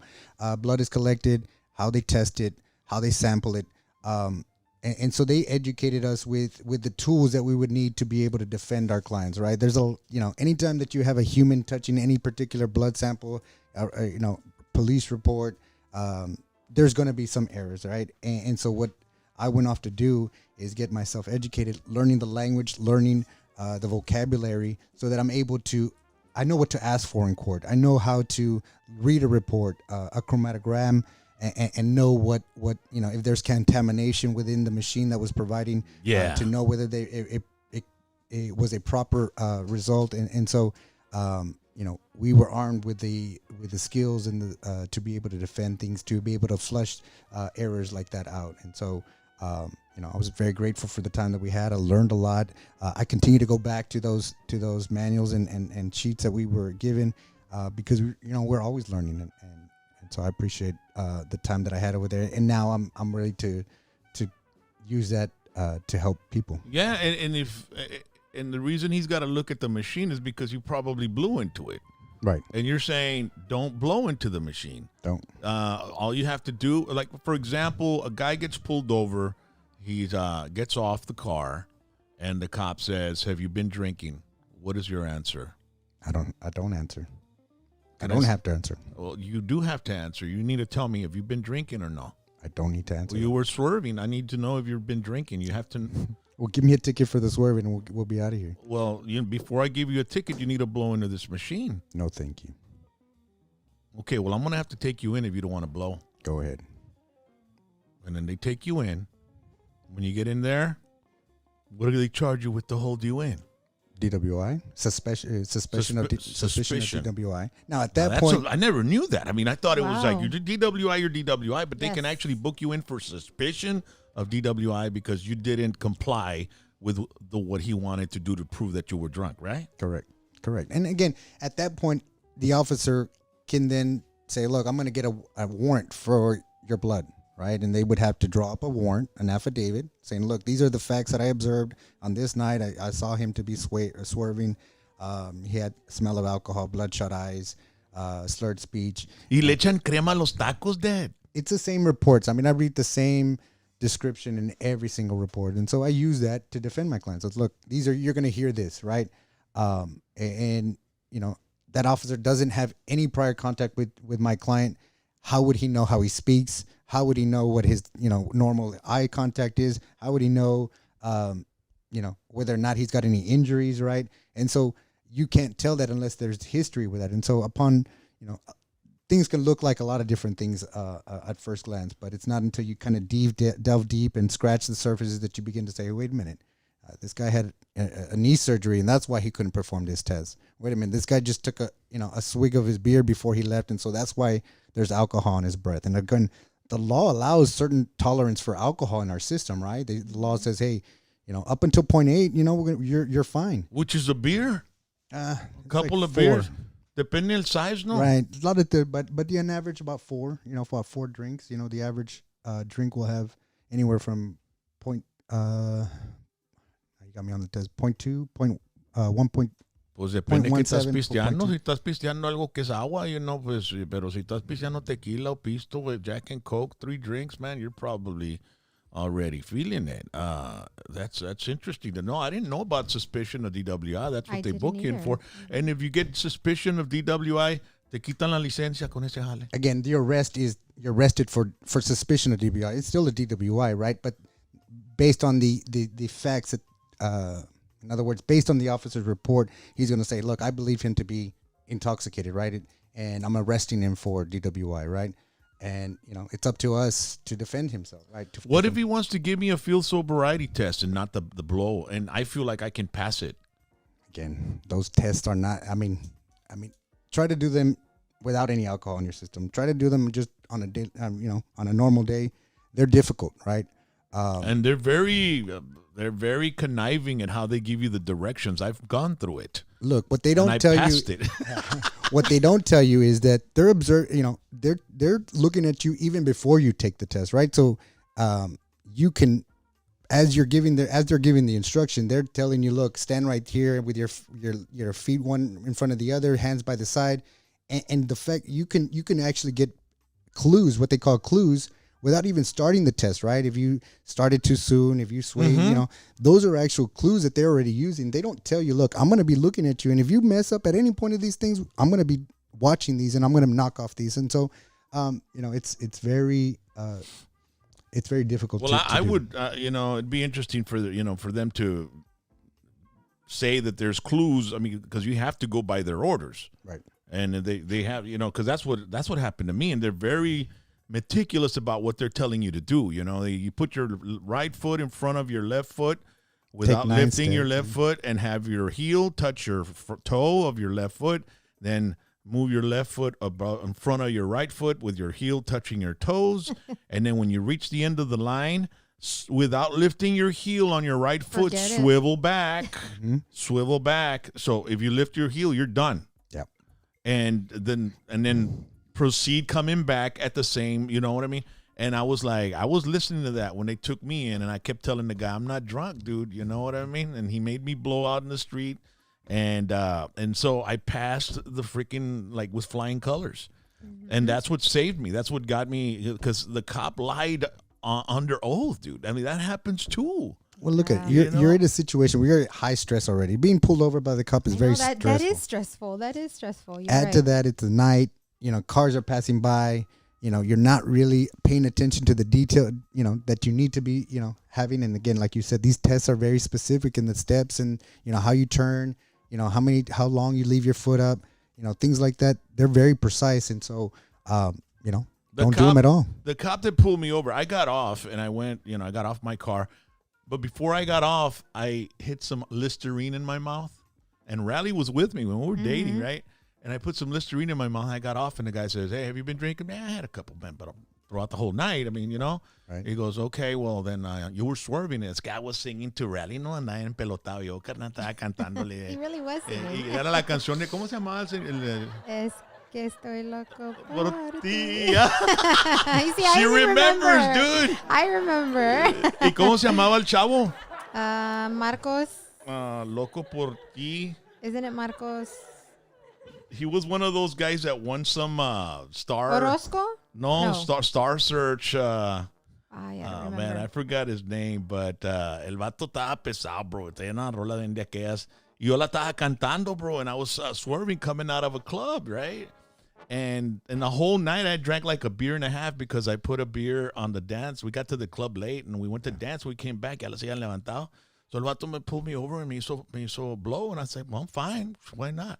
blood is collected, how they test it, how they sample it. And so they educated us with the tools that we would need to be able to defend our clients, right? There's anytime that you have a human touching any particular blood sample, police report, there's going to be some errors, right? And so what I went off to do is get myself educated, learning the language, learning the vocabulary, so that I'm able to, I know what to ask for in court. I know how to read a report, a chromatogram, and know what if there's contamination within the machine that was providing, to know whether it was a proper result, and so we were armed with the skills and to be able to defend things, to be able to flush errors like that out. And so I was very grateful for the time that we had. I learned a lot. I continue to go back to those manuals and sheets that we were given, because we're always learning, and so I appreciate the time that I had over there. And now I'm ready to use that to help people. Yeah, and the reason he's got to look at the machine is because you probably blew into it. Right. And you're saying don't blow into the machine. Don't. All you have to do, like, for example, a guy gets pulled over. He gets off the car, and the cop says, have you been drinking? What is your answer? I don't answer. I don't have to answer. Well, you do have to answer. You need to tell me, have you been drinking or no? I don't need to answer. Well, you were swerving. I need to know if you've been drinking. You have to... Well, give me a ticket for the swerving, and we'll be out of here. Well, before I give you a ticket, you need to blow into this machine. No, thank you. Okay, well, I'm going to have to take you in if you don't want to blow. Go ahead. And then they take you in. When you get in there, what do they charge you with to hold you in? DWI? Suspicion of DWI. Now, at that point... I never knew that. I mean, I thought it was like, you're DWI, you're DWI, but they can actually book you in for suspicion of DWI because you didn't comply with what he wanted to do to prove that you were drunk, right? Correct. And again, at that point, the officer can then say, look, I'm going to get a warrant for your blood, right? And they would have to draw up a warrant, an affidavit, saying, look, these are the facts that I observed on this night. I saw him to be swerving. He had smell of alcohol, bloodshot eyes, slurred speech. Y le echan crema a los tacos, Dad. It's the same reports. I mean, I read the same description in every single report, and so I use that to defend my clients. So look, you're going to hear this, right? And that officer doesn't have any prior contact with my client. How would he know how he speaks? How would he know what his normal eye contact is? How would he know whether or not he's got any injuries, right? And so you can't tell that unless there's history with that. And so upon things can look like a lot of different things at first glance, but it's not until you kind of delve deep and scratch the surfaces that you begin to say, wait a minute, this guy had a knee surgery and that's why he couldn't perform this test. Wait a minute, this guy just took a swig of his beer before he left, and so that's why there's alcohol in his breath. And again, the law allows certain tolerance for alcohol in our system, right? The law says, hey, up until 0.8, you're fine. Which is a beer? A couple like of 4. beers. Depending on size, no? Right. A lot of but on average about 4, about 4 drinks. The average drink will have anywhere from you got me on the test, 0.2, 1. Pues depende que estás 0.17, pisteando. Si estás pisteando algo que es agua, pues, pero si estás pisteando tequila o pisto with Jack and Coke, 3 drinks, man, you're probably already feeling it. That's interesting to know. I didn't know about suspicion of DWI. That's what they book you in for. And if you get suspicion of DWI, te quitan la licencia con ese jale. Again, you're arrested for suspicion of DWI. It's still a DWI, right? But based on the facts that, in other words, based on the officer's report, he's going to say, look, I believe him to be intoxicated, right? And I'm arresting him for DWI, right? And, it's up to us to defend himself, right? What if he wants to give me a field sobriety test and not the blow, and I feel like I can pass it? Again, those tests are not, I mean, try to do them without any alcohol in your system. Try to do them just on a day, on a normal day. They're difficult, right? And they're very conniving at how they give you the directions. I've gone through it. Look, what they don't tell you, it. what they don't tell you is that they're looking at you even before you take the test, right? So, you can, as they're giving the instruction, they're telling you, look, stand right here with your feet one in front of the other, hands by the side, and the fact you can actually get clues, what they call clues, without even starting the test, right? If you started too soon, if you sway, those are actual clues that they're already using. They don't tell you, look, I'm going to be looking at you, and if you mess up at any point of these things, I'm going to be watching these, and I'm going to knock off these. And so, it's very difficult. Well, I would, it'd be interesting for them to say that there's clues. I mean, because you have to go by their orders, right? And they have, because that's what happened to me, and they're very meticulous about what they're telling you to do. You put your right foot in front of your left foot without lifting your left foot, and have your heel touch your toe of your left foot. Then move your left foot about in front of your right foot with your heel touching your toes. And then when you reach the end of the line, without lifting your heel on your right foot, swivel back. Swivel back. So if you lift your heel, you're done. Yeah. And then proceed coming back at the same, you know what I mean? And I was listening to that when they took me in, and I kept telling the guy, I'm not drunk, dude. You know what I mean? And he made me blow out in the street. And so I passed the freaking, with flying colors. And that's what saved me. That's what got me, because the cop lied under oath, dude. I mean, that happens too. Well, look at you're in a situation where you're at high stress already. Being pulled over by the cop is very stressful. That is stressful. Add to that, it's a night. Cars are passing by. You're not really paying attention to the detail, that you need to be, having. And again, like you said, these tests are very specific in the steps and, how you turn, how long you leave your foot up, things like that. They're very precise. And so, don't do them at all. The cop that pulled me over, I got off and I went, I got off my car. But before I got off, I hit some Listerine in my mouth. And Riley was with me when we were dating, right? And I put some Listerine in my mouth. I got off, and the guy says, hey, have you been drinking? Man, I had a couple, man, but throughout the whole night. I mean, Right. He goes, okay, well, then you were swerving. This guy was singing to Riley. No andaba empelotado. Yo, carnal, estaba cantándole. He really was singing. Y era la canción de, ¿cómo se llamaba? Es que estoy loco por ti. She remembers, dude. I remember. ¿Y cómo se llamaba el chavo? Marcos. Loco por ti. Isn't it Marcos? He was one of those guys that won some star. Orozco? No. Star Search. I remember. Man, I forgot his name, but el vato estaba pesado, bro. Tenía una rola de aquellas. Yo la estaba cantando, bro, and I was swerving coming out of a club, right? And the whole night I drank like a beer and a half because I put a beer on the dance. We got to the club late, and we went to dance. We came back. Ya les habían levantado. So el vato pulled me over and me hizo blow, and I said, well, I'm fine. Why not?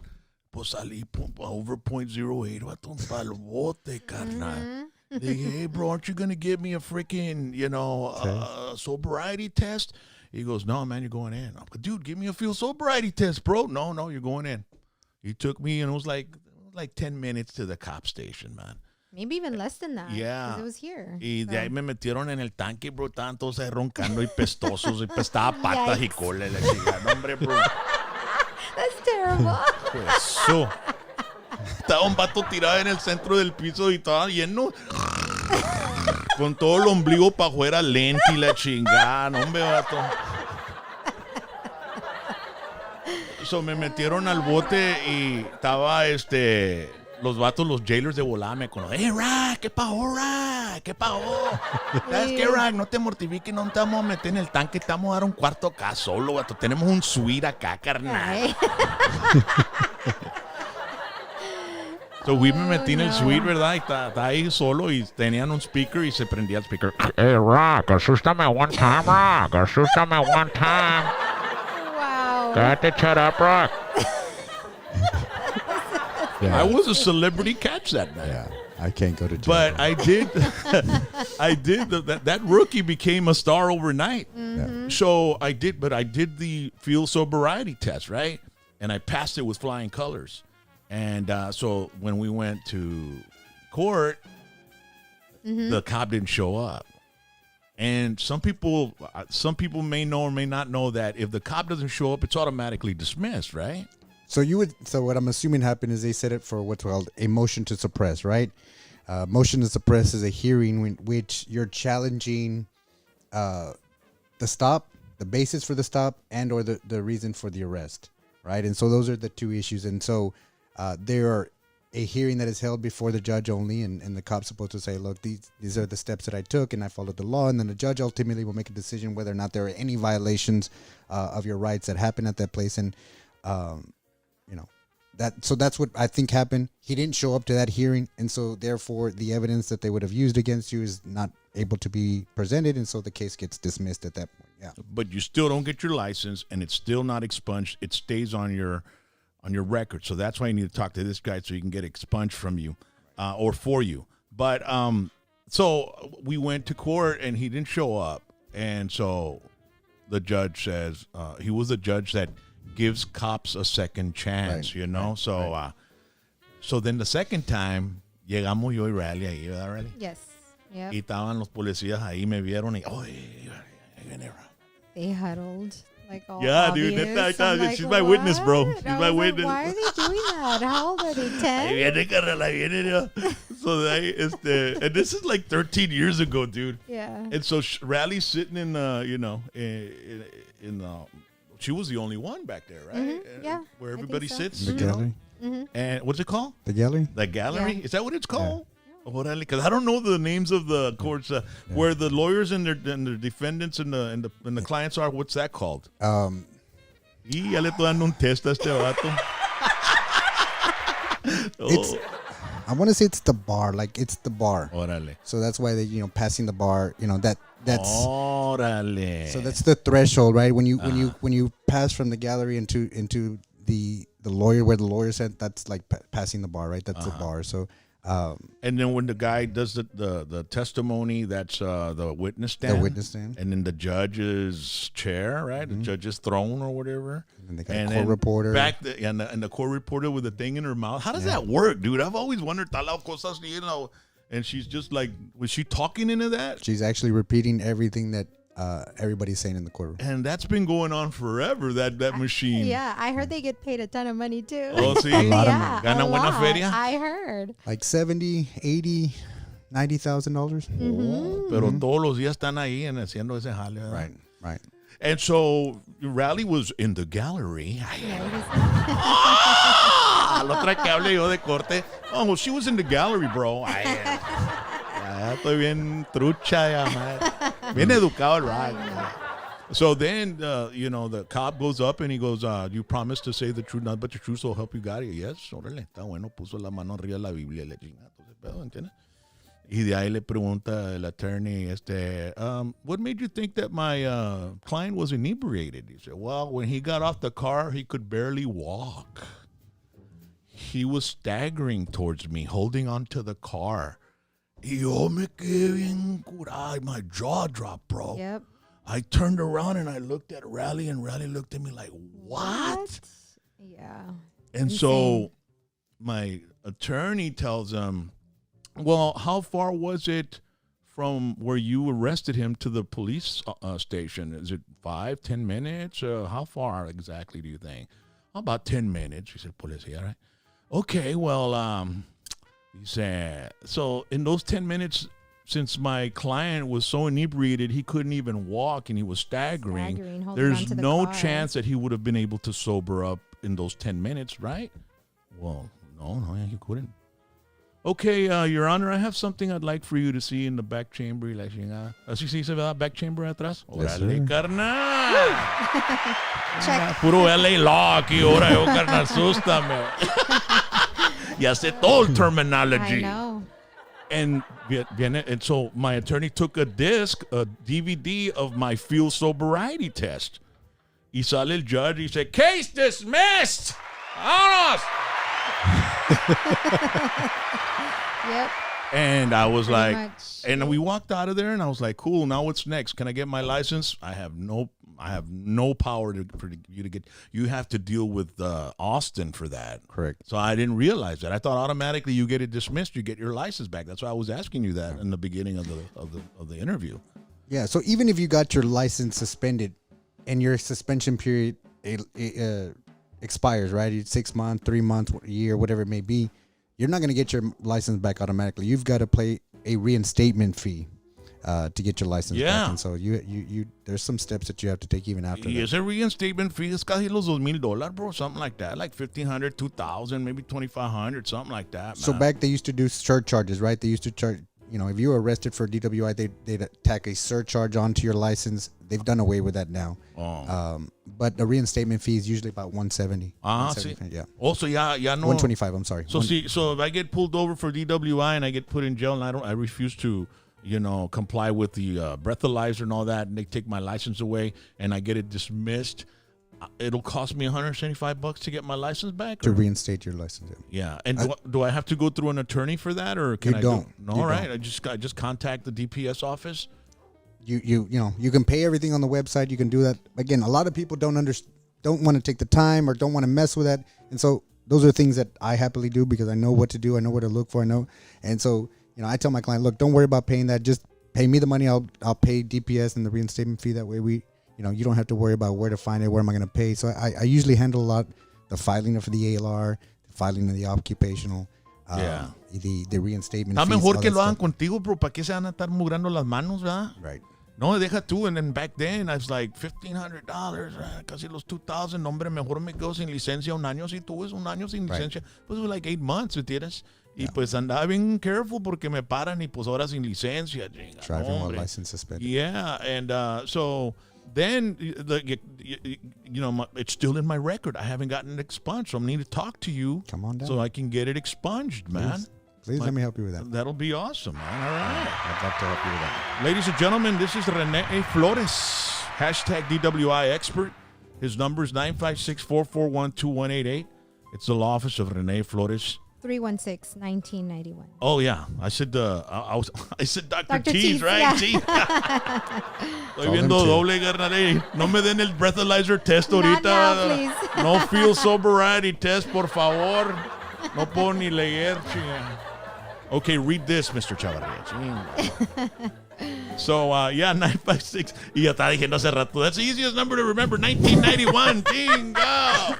Pues salí over 0.08, vato, pa'l bote, carnal. They, hey, bro, aren't you going to give me a freaking, sobriety test? He goes, no, man, you're going in. I'm like, dude, give me a field sobriety test, bro. No, you're going in. He took me, and it was like 10 minutes to the cop station, man. Maybe even less than that. Yeah. Because it was here. Y de ahí me metieron en el tanque, bro. Estaban todos ahí roncando y pestosos. Y pestaba patas y cola. Y la chingada. No, hombre, bro. That's terrible. Pues eso. Estaba un vato tirado en el centro del piso y estaba lleno. Con todo el ombligo para afuera, lente y la chingada. No, hombre, vato. So, me metieron al bote y estaba los vatos, los jailers de volada me conocen. Hey, Rack, ¿qué pasó, Rack? ¿Qué pasó? ¿Sabes qué, Rack? No te mortifiques, no te vamos a meter en el tanque, te vamos a dar un cuarto acá solo, vato. Tenemos un suite acá, carnal. So, me metí en el suite, ¿verdad? Y está ahí solo y tenían un speaker y se prendía el speaker. Hey, Rock, asústame one time, Rock. Asústame one time. Wow. Got to shut up, Rock. Yeah. I was a celebrity catch that night. Yeah, I can't go to jail. But I did, that rookie became a star overnight. Mm-hmm. So I did the field sobriety test, right? And I passed it with flying colors. And so when we went to court, the cop didn't show up. And some people may know or may not know that if the cop doesn't show up, it's automatically dismissed, right? So what I'm assuming happened is they set it for what's called a motion to suppress, right? Motion to suppress is a hearing in which you're challenging the stop, the basis for the stop, and or the reason for the arrest, right? And so those are the two issues. And so there are a hearing that is held before the judge only, and the cop's supposed to say, look, these are the steps that I took, and I followed the law, and then the judge ultimately will make a decision whether or not there are any violations of your rights that happen at that place. And that's what I think happened. He didn't show up to that hearing, and so therefore the evidence that they would have used against you is not able to be presented, and so the case gets dismissed at that point. Yeah. But you still don't get your license, and it's still not expunged. It stays on your record. So that's why you need to talk to this guy so you can get expunged from you or for you. But so we went to court, and he didn't show up, and so the judge says he was the judge that gives cops a second chance, Right. So so then the second time llegamos yo y Riley ahí, ¿verdad, Riley? Yes. Yep. Y estaban los policías ahí, me vieron y ahí viene. They huddled. Like all Yeah, obvious. dude, that's I'm like, she's my witness, bro. what? She's I my was like, witness. why are they doing that? How old are they? 10? Ahí viene, carnal, ahí viene. So they, and this is like 13 years ago, dude. Yeah. And so Riley's sitting in, she was the only one back there, right? Mm-hmm. Yeah, Where I think everybody so. sits. The you know? gallery? And what's it called? The gallery? The gallery? Yeah. Is that what it's called? Because I don't know the names of the courts where the lawyers and their defendants and the clients are. What's that called? Y ya le estoy dando un test a este vato. It's, I want to say it's the bar. Like, it's the bar. Órale. So that's why they, passing the bar, that's Órale. so that's the threshold, right? When you pass from the gallery into the lawyer, where the lawyer said, that's like passing the bar, right? That's the bar. So and then when the guy does the testimony, that's the witness stand. the witness stand, And then the judge's chair, right? The judge's throne or whatever. and they got a court reporter. And the court reporter with the thing in her mouth. How does that work, dude? I've always wondered, cosas, and she's just like, was she talking into that? She's actually repeating everything that everybody's saying in the courtroom. And that's been going on forever, that machine. Yeah, I heard they get paid a ton of money too. Oh, sí? A lot of Yeah, Gana a buena lot. feria? I heard. Like $70,000, $80,000, $90,000. Oh, pero todos los días están ahí and haciendo ese jale. ¿Verdad? Right. And so Raleigh was in the gallery. La otra que hable yo de corte. Oh, well, she was in the gallery, bro. Ay, ya estoy bien trucha, ya, man. Bien educado el Raleigh. So then, the cop goes up and he goes, you promise to say the truth, not but the truth, so help you God. Y yes, órale, está bueno, puso la mano arriba de la Biblia y le chinga, entonces, pedo, ¿entiendes? Y de ahí le pregunta el attorney, what made you think that my client was inebriated? He said, well, when he got off the car, he could barely walk. he was staggering towards me, holding onto the car. Y yo me quedé bien curado. My jaw dropped, bro. Yep. I turned around and I looked at Raleigh, and Raleigh looked at me like, what? Yeah. And so my attorney tells him, well, how far was it from where you arrested him to the police station? Is it 5-10 minutes? How far exactly do you think? About 10 minutes. He said, Policía, right? Okay, well, he said, so in those 10 minutes, since my client was so inebriated, he couldn't even walk and he was staggering. There's no chance that he would have been able to sober up in those 10 minutes, right? Well, no, he couldn't. Okay, Your Honor, I have something I'd like for you to see in the back chamber. Así se dice, ¿verdad? Back chamber atrás. Órale, carnal. Check. Puro LA law aquí, ahora yo, carnal, sústame. Ya sé todo el terminology. I know. And so my attorney took a DVD of my field sobriety test. Y sale el judge, he said, case dismissed. Vámonos. Yep. And I was Pretty like, much, and we walked out of there, and I was like, cool. Now what's next? Can I get my license? I have no power for you to get. You have to deal with Austin for that. Correct. So I didn't realize that. I thought automatically you get it dismissed, you get your license back. That's why I was asking you that in the beginning of the interview. Yeah. So even if you got your license suspended, and your suspension period expires, right? It's 6 months, 3 months, a year, whatever it may be. You're not going to get your license back automatically. You've got to pay a reinstatement fee to get your license back. And so you there's some steps that you have to take even after that. Is a reinstatement fee? It's casi los $2,000, bro, something like that, like $1,500, $2,000, maybe $2,500, something like that. Man. So back they used to do surcharges, right? They used to charge. If you were arrested for DWI, they'd tack a surcharge onto your license. They've done away with that now. But the reinstatement fee is usually about $170. See. Yeah. Also, yeah, no. $125. I'm sorry. So so if I get pulled over for DWI and I get put in jail and I refuse to, comply with the breathalyzer and all that, and they take my license away and I get it dismissed, it'll cost me $175 to get my license back. To reinstate your license. Yeah. And do I have to go through an attorney for that, or can I don't? No, right. I just contact the DPS office. You can pay everything on the website. You can do that. Again, a lot of people don't want to take the time or don't want to mess with that. And so those are things that I happily do because I know what to do. I know where to look for. And so, I tell my client, look, don't worry about paying that. Just pay me the money. I'll pay DPS and the reinstatement fee. That way you don't have to worry about where to find it. Where am I going to pay? So I usually handle a lot the filing of the ALR, the filing of the occupational, the reinstatement Está fees. mejor que lo hagan contigo, bro. ¿Para qué se van a estar mugrando las manos, verdad? Right. No, deja tú. And then back then, I was like, $1,500, casi los $2,000. Hombre, mejor me quedo sin licencia un año. Si tuve un año sin licencia, pues it was like 8 months, ¿entiendes? Y pues andaba bien careful porque me paran y pues ahora sin licencia. Driving while license suspended. Yeah, and so then, it's still in my record. I haven't gotten it expunged, so I need to talk to you. Come on down. So I can get it expunged, man. Please let me help you with that. That'll be awesome, man. All right. I'd love to help you with that. Ladies and gentlemen, this is Rene Flores, hashtag DWI expert. His number is 956-441-2188. It's the law office of Rene Flores. 316-1991. Oh yeah, I said I said Dr. Dr. Cheese, Cheese, right? yeah. Cheese. Estoy viendo doble, carnal. No me den el breathalyzer test Not ahorita. now, please. No field sobriety test, por favor. No puedo ni leer, chinga. Okay, read this, Mr. Chavarria. So, 956. Y ya estaba diciendo hace rato. That's the easiest number to remember. 1991. Chinga.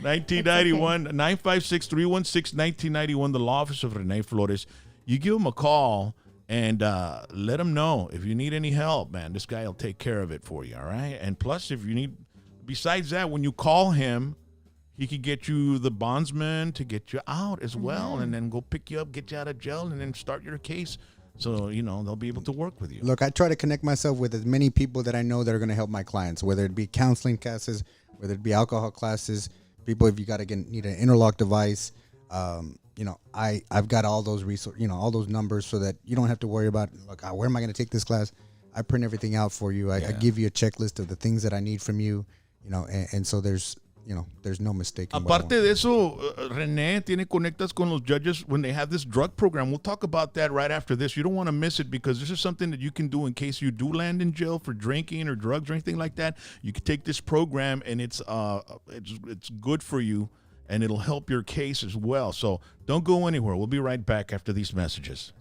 1991, 956-316-1991, the law office of Rene Flores. You give him a call and let him know if you need any help, man. This guy will take care of it for you, all right? And plus, if you need, besides that, when you call him, he could get you the bondsman to get you out as well, and then go pick you up, get you out of jail, and then start your case. So, they'll be able to work with you. Look, I try to connect myself with as many people that I know that are going to help my clients, whether it be counseling classes, whether it be alcohol classes, people, if you need an interlock device, I've got all those resources, all those numbers, so that you don't have to worry about, look, where am I going to take this class? I print everything out for you. I give you a checklist of the things that I need from you, and so there's there's no mistaking. Aparte de eso, Rene tiene conectas con los judges when they have this drug program. We'll talk about that right after this. You don't want to miss it because this is something that you can do in case you do land in jail for drinking or drugs or anything like that. You can take this program and it's good for you and it'll help your case as well. So don't go anywhere. We'll be right back after these messages.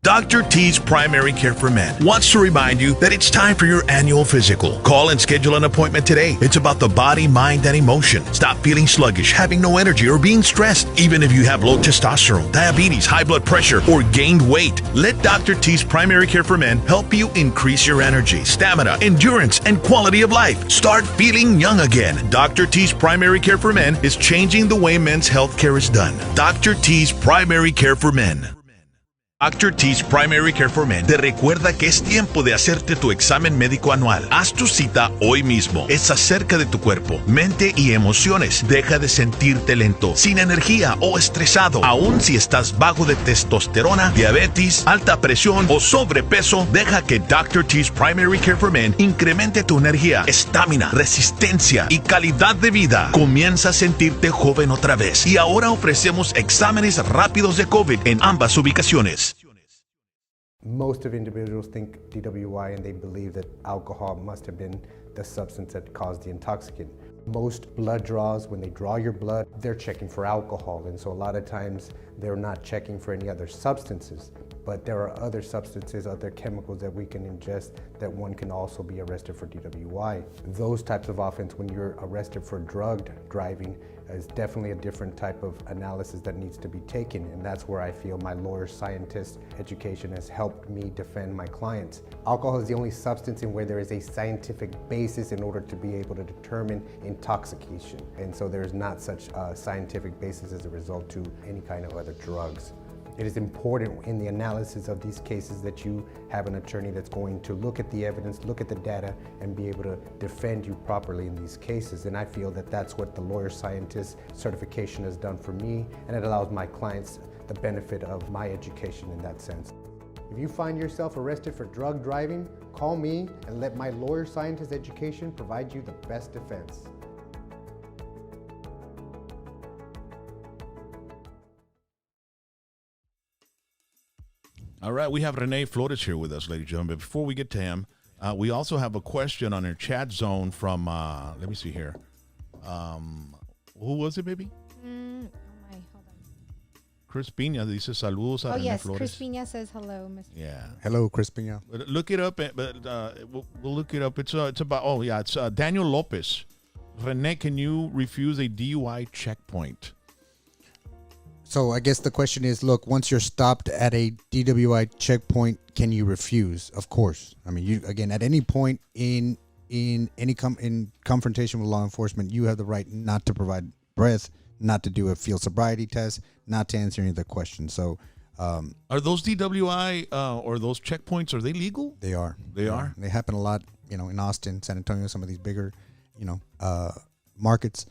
Dr. T's Primary Care for Men wants to remind you that it's time for your annual physical. Call and schedule an appointment today. It's about the body, mind, and emotion. Stop feeling sluggish, having no energy, or being stressed. Even if you have low testosterone, diabetes, high blood pressure, or gained weight, let Dr. T's Primary Care for Men help you increase your energy, stamina, endurance, and quality of life. Start feeling young again. Dr. T's Primary Care for Men is changing the way men's health care is done. Dr. T's Primary Care for Men. Dr. T's Primary Care for Men te recuerda que es tiempo de hacerte tu examen médico anual. Haz tu cita hoy mismo. Es acerca de tu cuerpo, mente y emociones. Deja de sentirte lento, sin energía o estresado. Aún si estás bajo de testosterona, diabetes, alta presión o sobrepeso, deja que Dr. T's Primary Care for Men incremente tu energía, estamina, resistencia y calidad de vida. Comienza a sentirte joven otra vez. Y ahora ofrecemos exámenes rápidos de COVID en ambas ubicaciones. Most of individuals think DWI and they believe that alcohol must have been the substance that caused the intoxicant. Most blood draws, when they draw your blood, they're checking for alcohol, and so a lot of times they're not checking for any other substances. But there are other substances, other chemicals that we can ingest that one can also be arrested for DWI. Those types of offense, when you're arrested for drugged driving, is definitely a different type of analysis that needs to be taken, and that's where I feel my lawyer scientist education has helped me defend my clients. Alcohol is the only substance in where there is a scientific basis in order to be able to determine intoxication, and so there's not such a scientific basis as a result to any kind of other drugs. It is important in the analysis of these cases that you have an attorney that's going to look at the evidence, look at the data, and be able to defend you properly in these cases. And I feel that that's what the lawyer scientist certification has done for me, and it allows my clients the benefit of my education in that sense. If you find yourself arrested for drug driving, call me and let my lawyer scientist education provide you the best defense. All right, we have Rene Flores here with us, ladies and gentlemen. But before we get to him, we also have a question on our chat zone from, let me see here. Who was it, baby? Hold on. Chris Pina dice saludos a Rene yes, Flores. Chris Pina says hello, Mr. Yeah. Hello, Chris Pina. But look it up, but we'll look it up. It's about, it's Daniel Lopez. Rene, can you refuse a DUI checkpoint? So I guess the question is, look, once you're stopped at a DWI checkpoint, can you refuse? Of course. I mean, you again, at any point in any confrontation with law enforcement, you have the right not to provide breath, not to do a field sobriety test, not to answer any of the questions. So, are those DWI or those checkpoints, are they legal? They are. They are? They happen a lot, in Austin, San Antonio, some of these bigger, markets.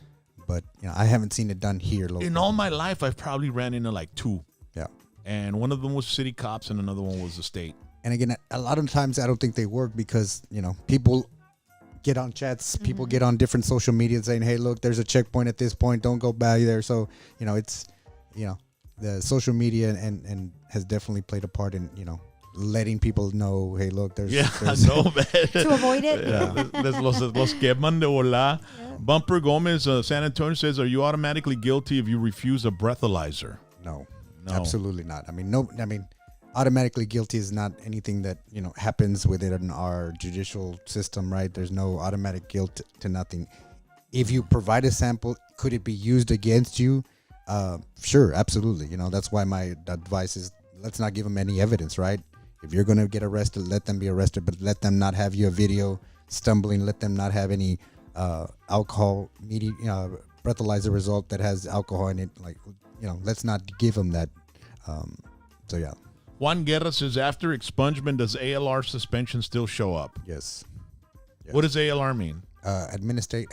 But I haven't seen it done here locally. In all my life, I've probably ran into like two. Yeah. And one of them was city cops and another one was the state. And again, a lot of times I don't think they work because, people get on chats, people get on different social media saying, hey, look, there's a checkpoint at this point. Don't go by there. So, it's, the social media and has definitely played a part in, letting people know, hey, look, there's... Yeah, I know, man. To avoid it? Yeah. Los queman de volar. Yeah. Bumper Gomez, San Antonio says, are you automatically guilty if you refuse a breathalyzer? No, absolutely not. I mean, automatically guilty is not anything that, happens within our judicial system, right? There's no automatic guilt to nothing. If you provide a sample, could it be used against you? Sure, absolutely. That's why my advice is let's not give them any evidence, right? If you're going to get arrested, let them be arrested, but let them not have you a video stumbling. Let them not have any alcohol breathalyzer result that has alcohol in it. Like, let's not give them that. So, yeah. Juan Guerra says, after expungement, does ALR suspension still show up? Yes. What does ALR mean? Administrative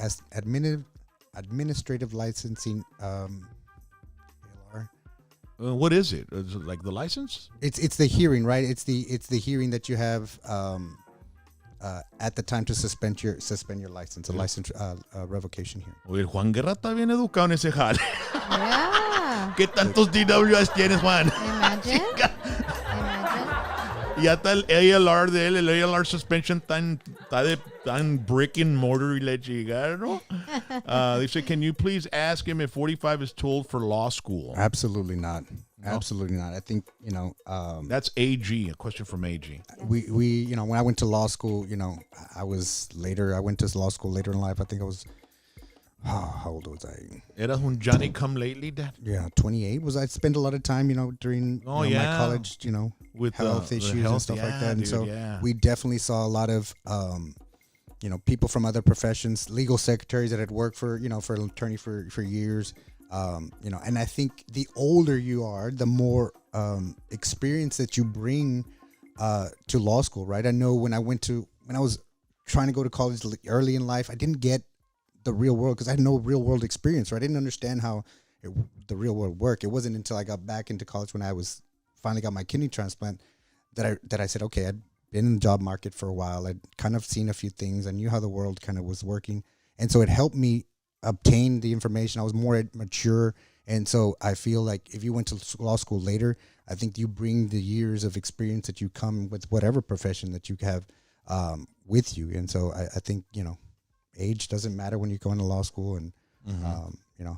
licensing. ALR. What is it? Is it like the license? It's the hearing, right? It's the hearing that you have at the time to suspend your license, a license revocation hearing. Oye, Juan Guerra está bien educado en ese jale. Yeah. ¿Qué tantos DWIs tienes, Juan? Imagine. Ya está el ALR de él, el ALR suspension tan brick and mortar y le chingada, ¿no? They say, can you please ask him if 45 is too old for law school? Absolutely not. No? Absolutely not. I think, that's AG, a question from AG. We when I went to law school, I went to law school later in life. I think I was, how old was I? Eras un Johnny come lately, Dad? Yeah, 28. I spent a lot of time, during my college, with health issues and stuff like that. And dude, so we definitely saw a lot of, people from other professions, legal secretaries that had worked for an attorney for years. And I think the older you are, the more experience that you bring to law school, right? I know when I was trying to go to college early in life, I didn't get the real world because I had no real world experience, right? I didn't understand how the real world worked. It wasn't until I got back into college when I finally got my kidney transplant that I said, okay, I'd been in the job market for a while. I'd kind of seen a few things. I knew how the world kind of was working. And so it helped me obtain the information. I was more mature. And so I feel like if you went to law school later, I think you bring the years of experience that you come with whatever profession that you have with you. And so I think, age doesn't matter when you go into law school. And,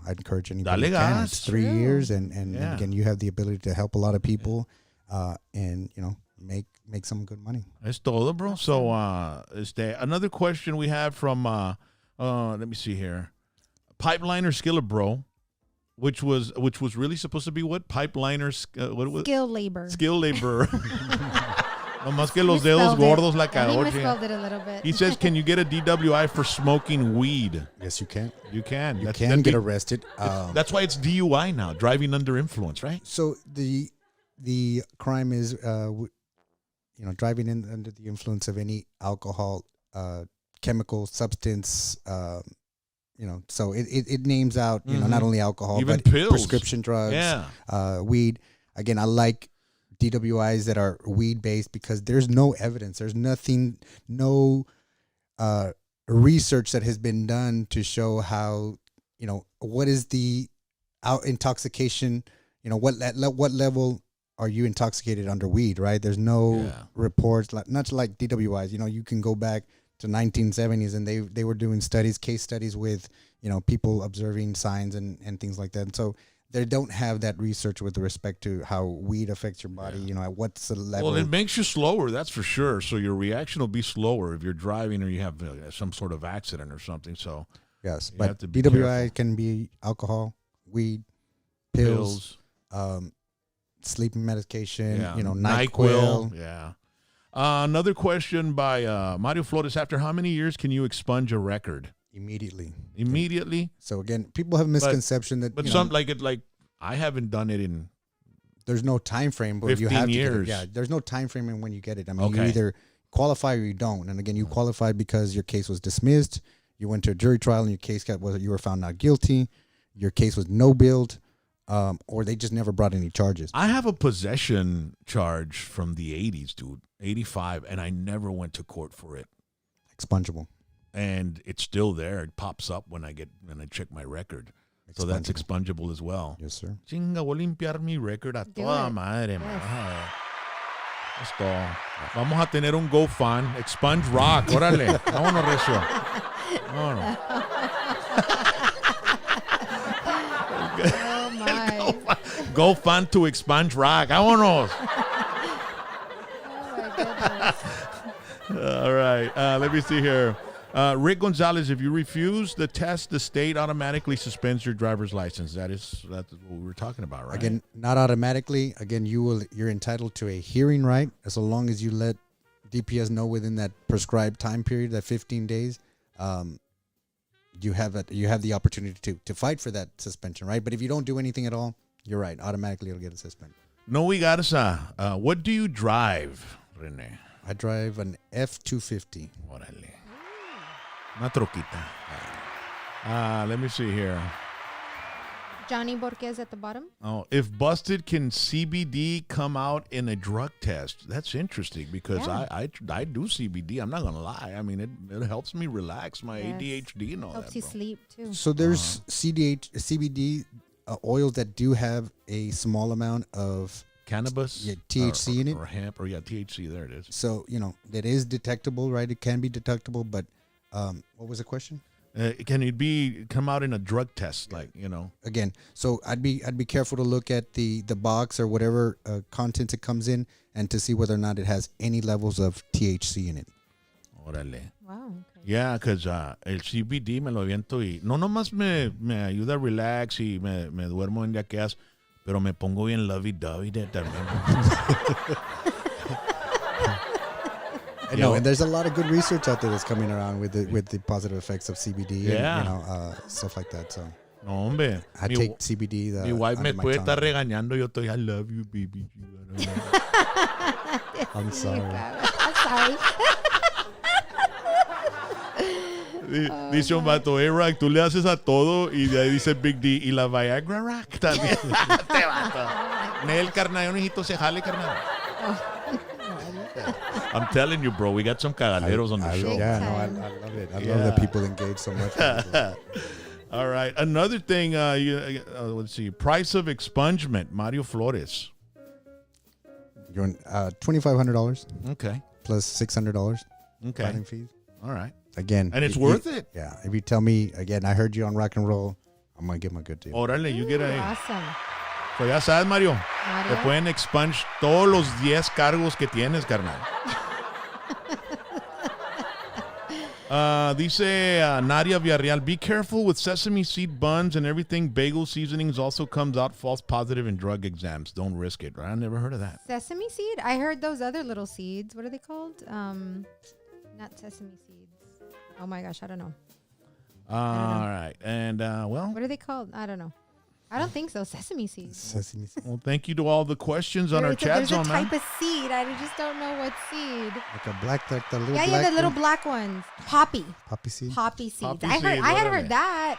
I'd encourage anybody who can. It's 3 years. And again, you have the ability to help a lot of people and, make some good money. Es todo, bro. So, another question we have from, let me see here. Pipeliner Skillet Bro, which was really supposed to be what? Pipeliner, what was Skill labor. Skill labor. Nomás que los dedos gordos la cagó. He misspelled it a little bit. He says, can you get a DWI for smoking weed? Yes, you can. You can. You can get arrested. That's why it's DUI now, driving under influence, right? So the crime is, driving under the influence of any alcohol, chemical substance, so it names out, not only alcohol, even but pills, prescription drugs, weed. Again, I like DWIs that are weed based because there's no evidence. There's nothing, no research that has been done to show how, what is the intoxication, what level are you intoxicated under weed, right? There's no reports, not like DWIs. You can go back to 1970s and they were doing case studies with, people observing signs and things like that. And so they don't have that research with respect to how weed affects your body, at what's the level. Well, it makes you slower, that's for sure. So your reaction will be slower if you're driving or you have some sort of accident or something. So yes, but DWI can be alcohol, weed, pills. Sleeping medication, NyQuil. Yeah. Another question by Mario Flores. After how many years can you expunge a record? Immediately. So again, people have a misconception that some like I haven't done it in. There's no time frame, but 15 you have years. To get it. Yeah, there's no time frame in when you get it. I mean, you either qualify or you don't. And again, you qualified because your case was dismissed. You went to a jury trial and your case you were found not guilty. Your case was no billed. Or they just never brought any charges. I have a possession charge from the 80s, dude, 85, and I never went to court for it. Expungible. And it's still there. It pops up when I check my record. So that's expungible as well. Yes, sir. Chinga, voy a limpiar mi record a toda madre, man. Esto. Vamos a tener un GoFund. Expunge Rock. Órale. Vámonos, Recio. Vámonos. Go fun to expunge rock. Vámonos. Oh my goodness. All right. Let me see here. Rick Gonzalez, if you refuse the test, the state automatically suspends your driver's license. That's what we were talking about, right? Again, not automatically. Again, you're entitled to a hearing right as long as you let DPS know within that prescribed time period, that 15 days. You have the opportunity to fight for that suspension, right? But if you don't do anything at all, you're right. Automatically, you'll get a suspension. No, Garza. What do you drive, Rene? I drive an F-250. Órale. Una troquita. Let me see here. Johnny Borges at the bottom. Oh, if busted, can CBD come out in a drug test? That's interesting because Yeah. I do CBD. I'm not gonna lie. I mean, it helps me relax my Yes. ADHD and all Helps that. you Bro. sleep too. So there's CBD oils that do have a small amount of Cannabis, THC in it. or hemp, or THC. There it is. So that is detectable, right? It can be detectable, but what was the question? Can it come out in a drug test? Like Again, so I'd be careful to look at the box or whatever contents it comes in, and to see whether or not it has any levels of THC in it. Órale. Wow. Okay. Yeah, because el CBD me lo aviento y no nomás me ayuda a relax y me duermo en yaqueas, pero me pongo bien lovey-dovey también. No, and there's a lot of good research out there that's coming around with the positive effects of CBD Yeah. and stuff like that. So No, hombre. I take CBD. Mi wife me under my puede tongue. estar regañando. Yo estoy, I love you, baby. I'm sorry. I'm sorry. Dice un vato, Rock, tú le haces a todo. Y de ahí dice Big D. Y la Viagra Rock también. Este vato. Nel, carnal. Yo necesito se jale, carnal. I'm telling you, bro. We got some cagaleros on the show. Yeah, no, I love it. I love that people engage so much. All right. Another thing, let's see. Price of expungement, Mario Flores. You're $2,500 Okay. plus $600 Okay. filing fees. All right. Again, And it's worth it. Yeah, if you tell me again, I heard you on Rock and Roll, I'm gonna give him a good deal. Órale, you get a. Awesome. So ya sabes, Mario. Te Mario. pueden expunge todos los 10 cargos que tienes, carnal. Dice Nadia Villarreal, be careful with sesame seed buns and everything. Bagel seasonings also comes out false positive in drug exams. Don't risk it. Right? I never heard of that. Sesame seed? I heard those other little seeds. What are they called? Not sesame seeds. Oh my gosh, I don't know. All right. And, well, What are they called? I don't know. I don't think so. Sesame seeds. Sesame seed. well, thank you to all the questions on our chat There's zone, a man. type of seed. I just don't know what seed. Like a black, like the little Yeah, black the little one? black ones. Poppy. Poppy seed. Poppy seeds. Poppy I seeds, had órale. heard that.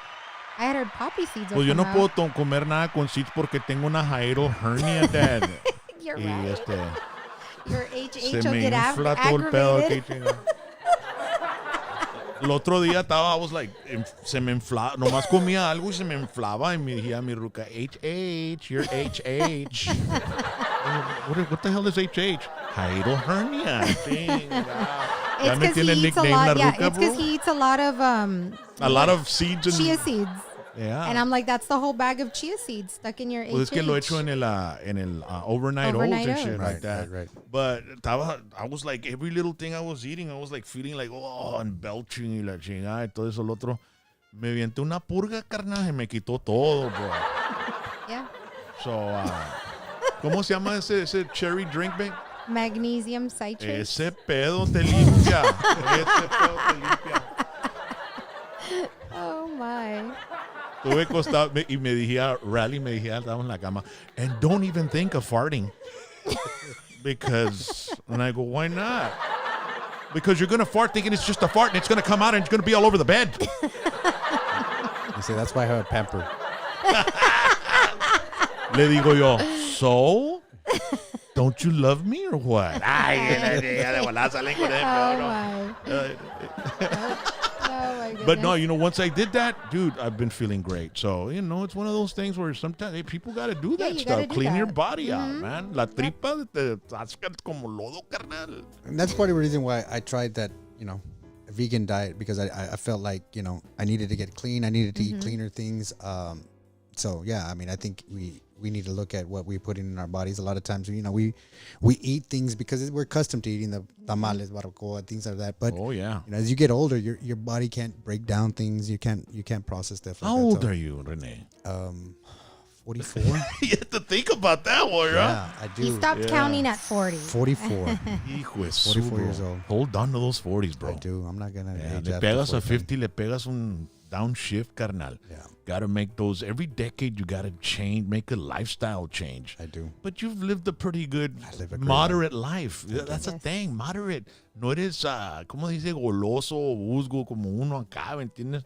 I had heard poppy seeds. Pues yo no puedo comer nada con seeds porque tengo una hiatal hernia, Dad. You're Y right. Your HH se will me get infla todo el pedo. aggravated. aquí, chinga. El otro día estaba, I was like, se me inflaba, nomás comía algo y se me inflaba y me decía a mi ruca, HH, you're HH. What the hell is HH? Hiatal hernia. Chinga. Ya It's me because tiene he eats a nickname lot. la Yeah, ruca, it's because bro. he eats a lot of seeds and chia seeds. Yeah. And I'm like, that's the whole bag of chia seeds stuck in your HH. Pues es que lo he hecho en el overnight oats Overnight and shit oats. like that. Right. But I was like, every little thing I was eating, I was like feeling like, oh, and belching y la chingada y todo eso, lo otro. Me avienté una purga, carnal, y me quitó todo, bro. Yeah. So, ¿cómo se llama ese cherry drink, babe? Magnesium citrate. Ese pedo te limpia. Ese pedo te limpia. Oh my. Tuve costado y me decía, Rally me decía, estaba en la cama, and don't even think of farting. Because, and I go, why not? Because you're going to fart thinking it's just a fart and it's going to come out and it's going to be all over the bed. You say that's why I have a pamper. Le digo yo, so? Don't you love me or what? Ay, ya de volada salen con el Oh pedo, my. Oh my goodness. But no, once I did that, dude, I've been feeling great. So, it's one of those things where sometimes people got to do Yeah, that you stuff. gotta do Clean your that. body out, man. La tripa te atascas como lodo, carnal. And that's part of the reason why I tried that, vegan diet, because I felt like, I needed to get clean. I needed to eat cleaner things. So yeah, I mean, I think we need to look at what we put in our bodies. A lot of times, we eat things because we're accustomed to eating the tamales, barbacoa, things like that. But Oh, yeah. as you get older, your body can't break down things. You can't process stuff. How old are you, Rene? 44. You have to think about that one, Yeah, I do. He stopped counting at 40. 44. Hijo de 44 su, years bro. old. Hold on to those 40s, bro. I do. I'm not gonna. Yeah, age le after pegas a 45. 50, le pegas un downshift, carnal. Yeah. Gotta make those, every decade you gotta change, make a lifestyle change. I do. But you've lived a pretty good, live a great moderate life. That's the Yes. thing, moderate. No eres, ¿cómo dice? Goloso o busgo como uno acá, ¿me entiendes?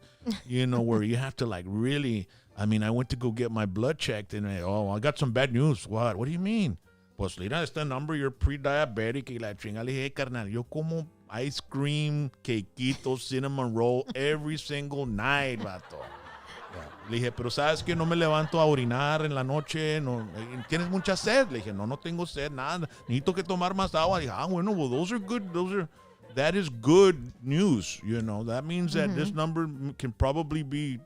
Where you have to like really, I mean, I went to go get my blood checked, and I got some bad news. What? What do you mean? Pues mira, este number, you're pre-diabetic, y la chinga. Le dije, carnal, yo como ice cream, quequito, cinnamon roll every single night, vato. Le dije, pero ¿sabes que no me levanto a orinar en la noche? No, ¿tienes mucha sed? Le dije, no tengo sed, nada. Necesito que tomar más agua. Le dije, bueno, well, those are good. That is good news, you know. That means that this number can probably be,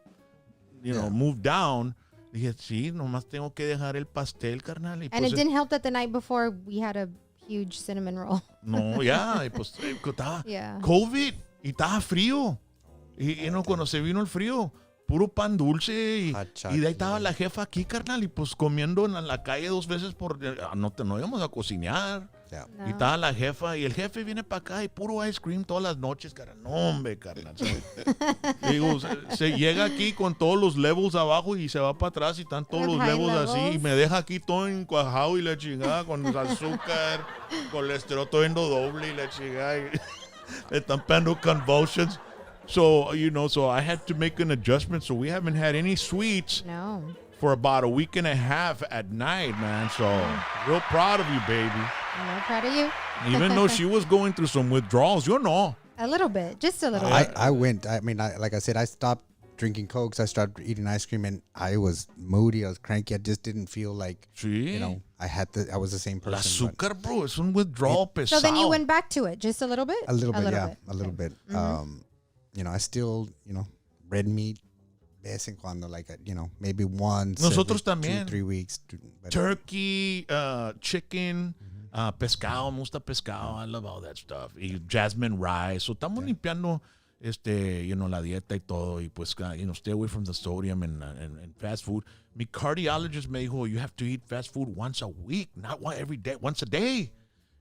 you know, moved down. Le dije, sí, nomás tengo que dejar el pastel, carnal. Y And pues, it didn't help that the night before we had a huge cinnamon roll. No, ya, y pues estaba Yeah. COVID y estaba frío. Y no, cuando se vino el frío, puro pan dulce y de ahí estaba la jefa aquí, carnal, y pues comiendo en la calle 2 veces no íbamos a cocinar. Yeah. No. Y estaba la jefa y el jefe viene para acá y puro ice cream todas las noches, carnal. No, hombre, carnal. Digo, se llega aquí con todos los levels abajo y se va para atrás y están todos los High levels así y levels. me deja aquí todo encuajado y la chingada con azúcar, colesterol todo yendo doble y la chingada. Y le están pegando convulsions. So, you know, so I had to make an adjustment. So we haven't had any sweets No. for about a week and a half at night, man. So real proud of you, baby. I'm real proud of you. Even though she was going through some withdrawals, you know. A little bit. Just a little bit. I went. I mean, like I said, I stopped drinking Cokes. I started eating ice cream, and I was moody. I was cranky. I just didn't feel like, Sí. you know, I was the same El person. but azúcar, bro, es un withdrawal pesado. So then you went back to it just a little bit? a little bit, yeah, bit. a little bit. Mm-hmm. You know, I still, you know, red meat, vez en cuando, like, you know, maybe once. Nosotros every también. 2-3 weeks. But Turkey, chicken, pescado, me gusta pescado. I love all that stuff. Y jasmine rice. So estamos limpiando, you know, la dieta y todo. Y pues, you know, stay away from the sodium and fast food. Mi cardiologist me dijo, you have to eat fast food once a week, not every day, once a day.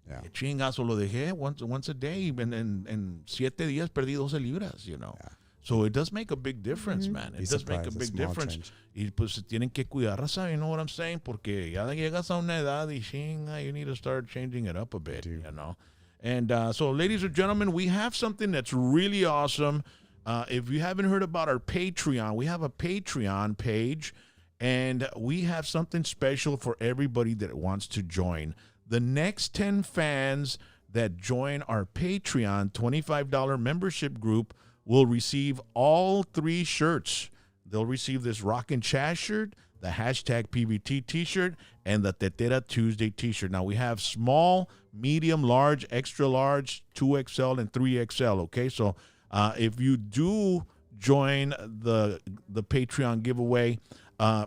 Yeah. Chingazo, lo dejé once a day. En 7 días perdí 12 libras, you know. Yeah. So it does make a big difference, man. It does make a surprised, a big small difference. change. Y pues se tienen que cuidar, raza, you know what I'm saying? Porque ya llegas a una edad y chinga, you need to start changing it up a bit, you know. And so, ladies and gentlemen, we have something that's really awesome. If you haven't heard about our Patreon, we have a Patreon page, and we have something special for everybody that wants to join. The next 10 fans that join our Patreon $25 membership group will receive all 3 shirts. They'll receive this Rockin' Chaz shirt, the hashtag PBT t-shirt, and the Tetera Tuesday t-shirt. Now, we have small, medium, large, extra large, 2XL, and 3XL, okay? So if you do join the Patreon giveaway,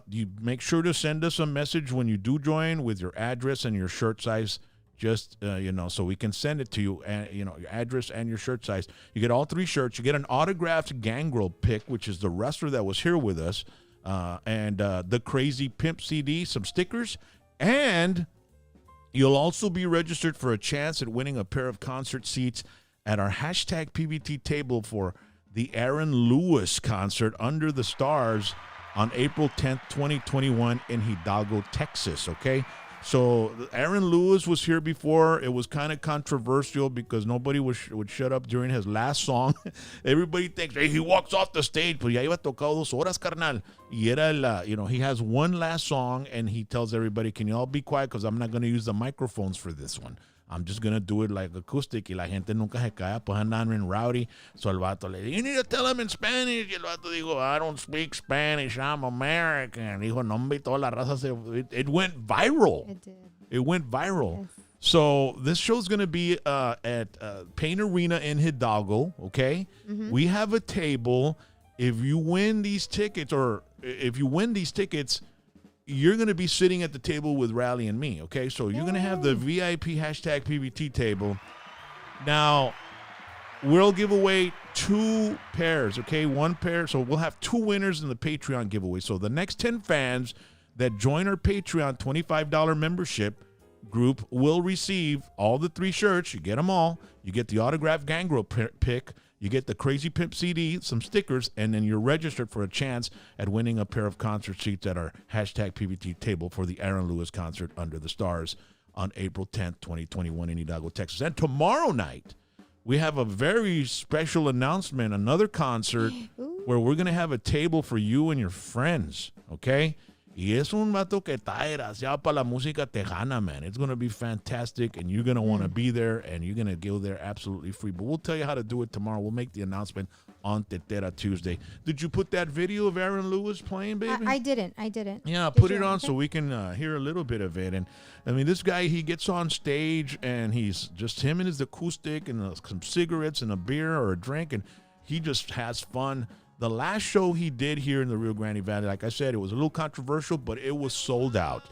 you make sure to send us a message when you do join with your address and your shirt size, just you know, so we can send it to you, and you know, your address and your shirt size. You get all 3 shirts. You get an autographed Gangrel pick, which is the wrestler that was here with us, and the Crazy Pimp CD, some stickers, and you'll also be registered for a chance at winning a pair of concert seats at our hashtag PBT table for the Aaron Lewis concert Under the Stars on April 10th, 2021 in Hidalgo, Texas, okay? So Aaron Lewis was here before. It was kind of controversial because nobody would shut up during his last song. Everybody thinks, hey, he walks off the stage, pues ya iba tocado 2 horas, carnal. Y era you know, he has one last song and he tells everybody, can you all be quiet because I'm not going to use the microphones for this one. I'm just going to do it like acoustic. Y la gente nunca se calla, pues andan en rowdy. So el vato le dijo, you need to tell him in Spanish. Y el vato dijo, I don't speak Spanish, I'm American. Dijo, no, hombre, toda la raza it went viral. It did. It went viral. Yes. So this show's going to be at Pain Arena in Hidalgo, okay? Mm-hmm. We have a table. If you win these tickets, you're going to be sitting at the table with Rally and me, okay? So you're going to have the VIP hashtag PBT table. Now, we'll give away 2 pairs, okay? 1 pair. So we'll have 2 winners in the Patreon giveaway. So the next 10 fans that join our Patreon $25 membership group will receive all the 3 shirts. You get them all. You get the autographed Gangrel pick. You get the Crazy Pimp CD, some stickers, and then you're registered for a chance at winning a pair of concert seats at our hashtag PBT table for the Aaron Lewis concert Under the Stars on April 10th, 2021 in Hidalgo, Texas. And tomorrow night, we have a very special announcement, another concert where we're going to have a table for you and your friends, okay? Y es un vato que está desgraciado para la música tejana, man. It's going to be fantastic, and you're going to want to be there, and you're going to go there absolutely free. But we'll tell you how to do it tomorrow. We'll make the announcement on Tetera Tuesday. Did you put that video of Aaron Lewis playing, baby? I didn't. Yeah, Did put you? it on Okay. so we can hear a little bit of it. And, I mean, this guy, he gets on stage, and he's just him and his acoustic and some cigarettes and a beer or a drink, and he just has fun. The last show he did here in the Rio Grande Valley, like I said, it was a little controversial, but it was sold out.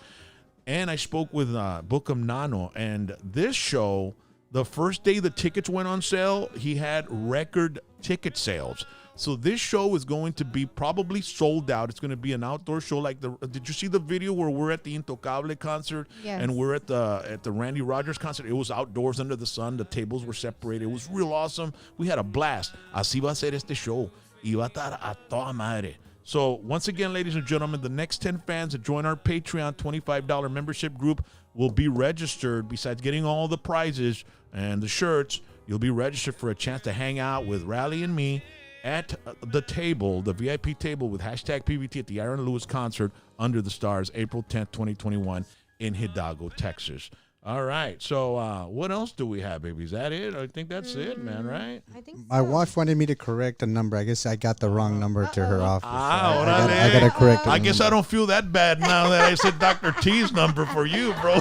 And I spoke with Bookham Nano, and this show, the first day the tickets went on sale, he had record ticket sales. So this show is going to be probably sold out. It's going to be an outdoor show. Like did you see the video where we're at the Intocable concert? Yes. And we're at the Randy Rogers concert? It was outdoors under the sun. The tables were separated. It was real awesome. We had a blast. Así va a ser este show. Y va a estar a toda madre. So once again, ladies and gentlemen, the next 10 fans that join our Patreon $25 membership group will be registered. Besides getting all the prizes and the shirts, you'll be registered for a chance to hang out with Riley and me at the table, the VIP table with hashtag PVT at the Aaron Lewis concert under the stars, April 10th, 2021 in Hidalgo, Texas. All right. So what else do we have, baby? Is that it? I think that's it, man, right? I think My so. wife wanted me to correct a number. I guess I got the wrong number to her office. Ah, I got to correct it. I guess I don't feel that bad now that I said Dr. T's number for you, bro.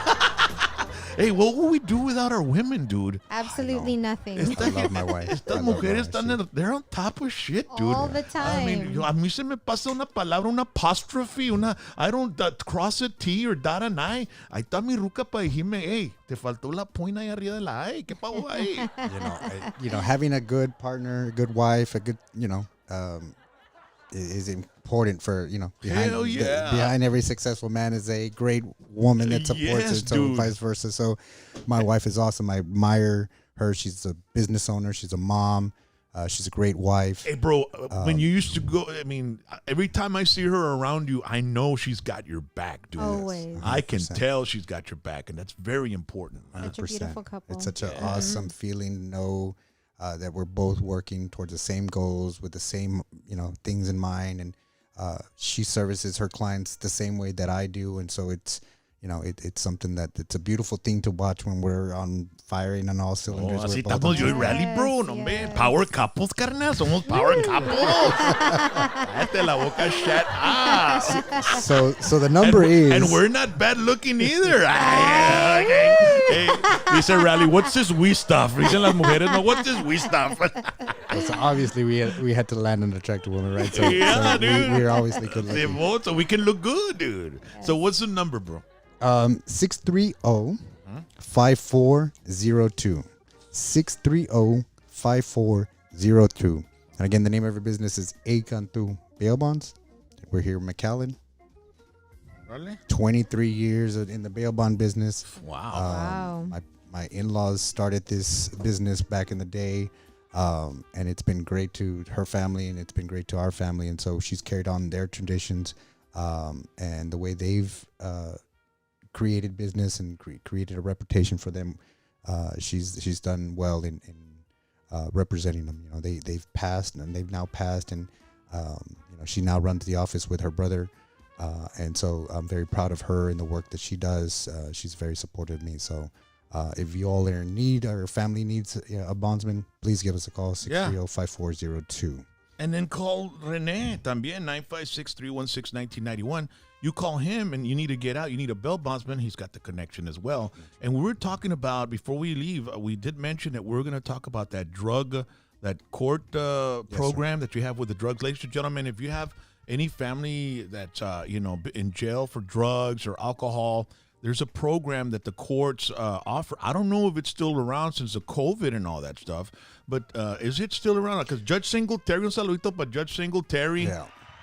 Hey, what will we do without our women, dude? Absolutely nothing. I love my wife. Estas I love my mujeres wife. they're on top of shit, dude. All the time. I mean, a mí se me pasa una palabra, una apostrophe, I don't cross a T or dot an I. Ahí está mi ruca para decirme, hey, te faltó la point ahí arriba de la I. ¿Qué pavo ahí? Having a good partner, a good wife, a good, is important for, behind, Hell yeah. behind every successful man is a great woman that supports Yes, it, so dude. vice versa. So my wife is awesome. I admire her. She's a business owner. She's a mom. She's a great wife. Hey, bro, when you used to go, I mean, every time I see her around you, I know she's got your back, dude. Always. I can 100%. tell she's got your back, and that's very important. Such a beautiful couple. It's such an awesome feeling to know that we're both working towards the same goals with the same, things in mind. And she services her clients the same way that I do. And so it's, it's something that it's a beautiful thing to watch when we're on firing on all cylinders. Así We're both estamos yo y on- Rally, bro. Yes, No, man. yes. Power couples, carnal. Somos power couples. Cállate la boca, shut up. So the number is. And we're not bad looking either. Ay, okay. Hey, dice Rally, what's this we stuff? Dicen las mujeres, no, what's this we stuff? So obviously we had to land an attractive woman, right? So, Yeah, dude. we're obviously good looking. So we can look good, dude. So what's the number, bro? 630-5402. 630-5402. And again, the name of our business is Acantu Bail Bonds. We're here in McAllen. 23 years in the bail bond business. Wow. Wow. My in-laws started this business back in the day, and it's been great to her family, and it's been great to our family. And so she's carried on their traditions and the way they've created business and created a reputation for them. She's done well in representing them. They've passed, and they've now passed, and she now runs the office with her brother. And so I'm very proud of her and the work that she does. She's very supportive of me. So if you all are in need or family needs a bondsman, please give us a call, 630-5402. And then call Rene también, 956-316-1991. You call him and you need to get out. You need a bail bondsman. He's got the connection as well. And we were talking about, before we leave, we did mention that we're going to talk about that court program that you have with the drugs. Ladies and gentlemen, if you have any family that's, in jail for drugs or alcohol, there's a program that the courts offer. I don't know if it's still around since the COVID and all that stuff, but is it still around? Because Judge Singletary, un saludito para Judge Singletary,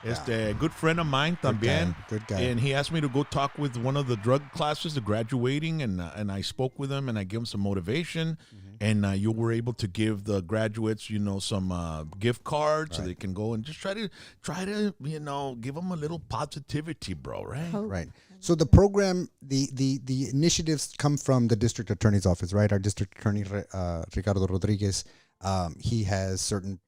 a good friend of mine también. Good guy. And he asked me to go talk with one of the drug classes, the graduating, and I spoke with him and I gave him some motivation. And you were able to give the graduates, some gift cards so they can go and just try to, give them a little positivity, bro, right? Right. So the program, the initiatives come from the district attorney's office, right? Our district attorney, Ricardo Rodriguez, He has certain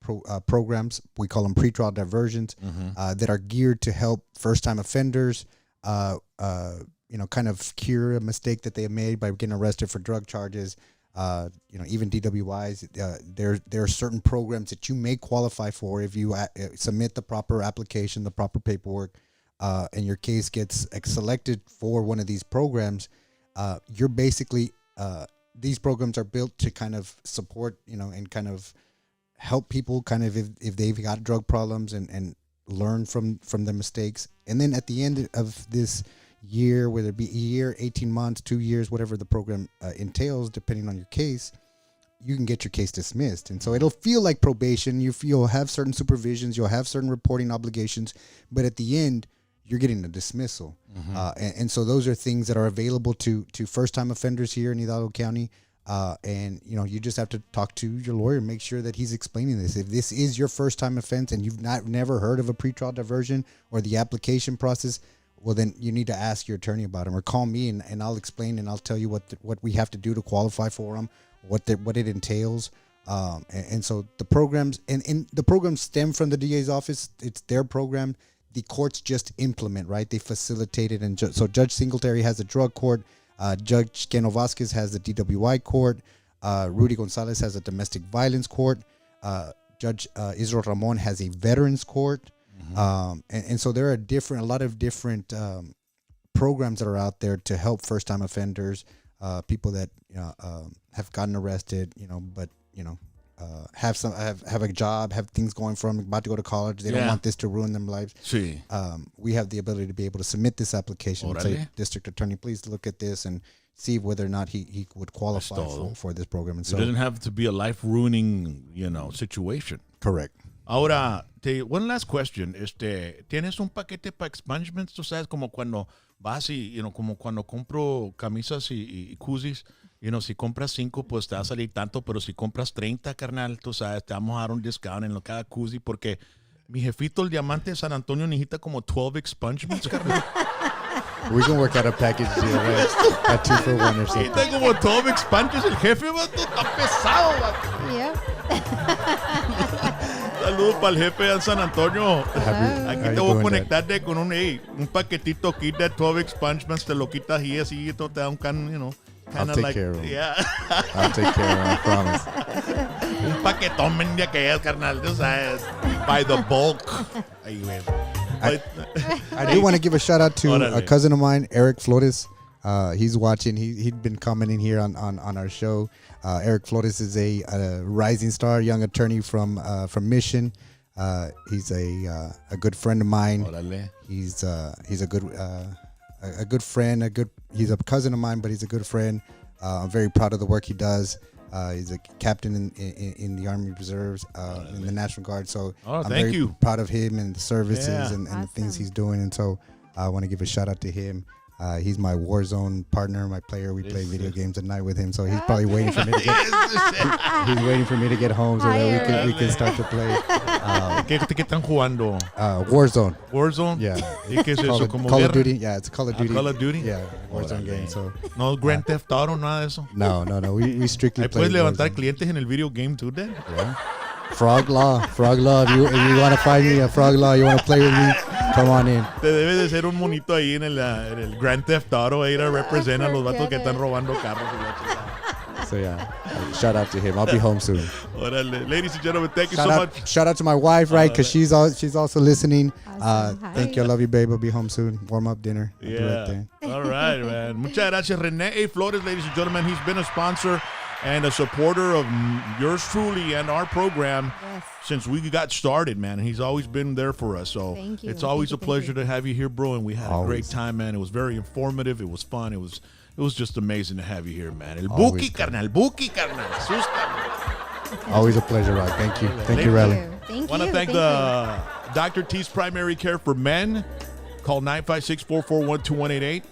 programs, we call them pretrial diversions, that are geared to help first-time offenders, kind of cure a mistake that they have made by getting arrested for drug charges. Even DWIs. There are certain programs that you may qualify for if you submit the proper application, the proper paperwork, and your case gets selected for one of these programs. You're basically these programs are built to kind of support, and kind of help people kind of if they've got drug problems and learn from their mistakes. And then at the end of this year, whether it be a year, 18 months, 2 years, whatever the program entails, depending on your case, you can get your case dismissed. And so it'll feel like probation. You'll have certain supervisions, you'll have certain reporting obligations, but at the end, you're getting a dismissal. And so those are things that are available to first-time offenders here in Hidalgo County. And you just have to talk to your lawyer, make sure that he's explaining this. If this is your first-time offense and you've never heard of a pretrial diversion or the application process, well, then you need to ask your attorney about them, or call me and I'll explain and I'll tell you what we have to do to qualify for them, what it entails. And so the programs and the programs stem from the DA's office. It's their program. The courts just implement, right? They facilitate it. And so Judge Singletary has a drug court. Judge Keno Vasquez has the DWI court. Rudy Gonzalez has a domestic violence court. Judge Israel Ramon has a veterans court. And so there are a lot of different programs that are out there to help first-time offenders, people that have gotten arrested, but have a job, have things going for them, about to go to college. They don't want this to ruin their lives. Sí. We have the ability to be able to submit this application and say, District Attorney, please look at this and see whether or not he would qualify for this program. And so it doesn't have to be a life-ruining, situation. Correct. Ahora, one last question. ¿Tienes un paquete para expungements? Tú sabes, como cuando vas y, como cuando compro camisas y koozies, si compras 5, pues te va a salir tanto, pero si compras 30, carnal, tú sabes, te vamos a dar un discount en cada koozie, porque mi jefito, el diamante de San Antonio, necesita como 12 expungements, carnal. We can work out a package deal, right? A 2 for 1 or something. Necesita como 12 expungements, el jefe, vato, está pesado, vato. Yep. Saludos para el jefe de San Antonio. Aquí te voy a conectarte con un paquetito kit de 12 expungements, te lo quitas y así te da un I'll take care of him. Yeah. I'll take care of him, I promise. Un paquetón de que es, carnal, tú sabes, by the bulk. Ay, güey. I do want to give a shout out to a cousin of mine, Eric Flores. He's watching. He'd been commenting here on our show. Eric Flores is a rising star, young attorney from Mission. He's a good friend of mine. Órale. He's a good friend. He's a cousin of mine, but he's a good friend. I'm very proud of the work he does. He's a captain in the Army Reserves, in the National Guard. So I'm very proud of him and the services and the things he's doing. And so I want to give a shout out to him. He's my Warzone partner, my player. We play video games at night with him, so he's probably waiting for me to get. He's waiting for me to get home so that we can start to play. ¿Qué están jugando? Warzone. Warzone. Yeah. ¿Y qué es eso? ¿Como Call guerra? of Duty. Yeah, it's Call of Duty. Call of Duty. Yeah, Warzone game. So no Grand Theft Auto, nada de eso. No. We strictly play. ¿Puedes levantar clientes en el video game too, then? Yeah. Frog Law. If you want to find me a Frog Law, you want to play with me, come on in. Te debe de ser un monito ahí en el Grand Theft Auto, ahí a represent a los vatos que están robando carros. So yeah, shout out to him. I'll be home soon. Órale. Ladies and gentlemen, thank you so much. Shout out to my wife, right? Because she's also listening. Thank you. I love you, babe. I'll be home soon. Warm up dinner. I'll be right there. All right, man. Muchas gracias, Rene Flores, ladies and gentlemen. He's been a sponsor and a supporter of yours truly and our program since we got started, man. And he's always been there for us. So it's always a pleasure to have you here, bro. And we had a great time, man. It was very informative. It was fun. It was just amazing to have you here, man. El Buki, carnal. Always a pleasure, Rock. Thank you. Thank you, Rally. Thank you. Want to thank the Dr. T's Primary Care for Men. Call 956-441-2188.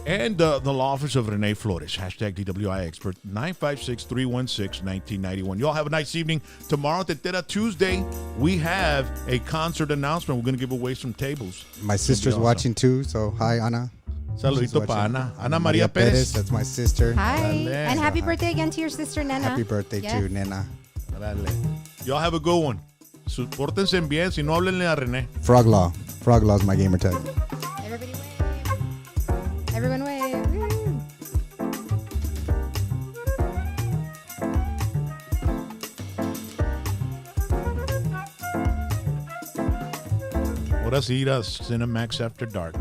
And the law office of Rene Flores, hashtag DWI expert, 956-316-1991. Y'all have a nice evening. Tomorrow, Tetera Tuesday, we have a concert announcement. We're going to give away some tables. My sister's watching too, so hi, Ana. Saludito para Ana. Ana Maria Perez. That's my sister. Hi. And happy birthday again to your sister, Nena. Happy birthday to Nena. Dale. Y'all have a good one. Pórtense bien. Si no, háblenle a René. Frog Law. Frog Law is my gamer tag. Everybody wave. Everyone wave. Ahora sí, Cinemax After Dark.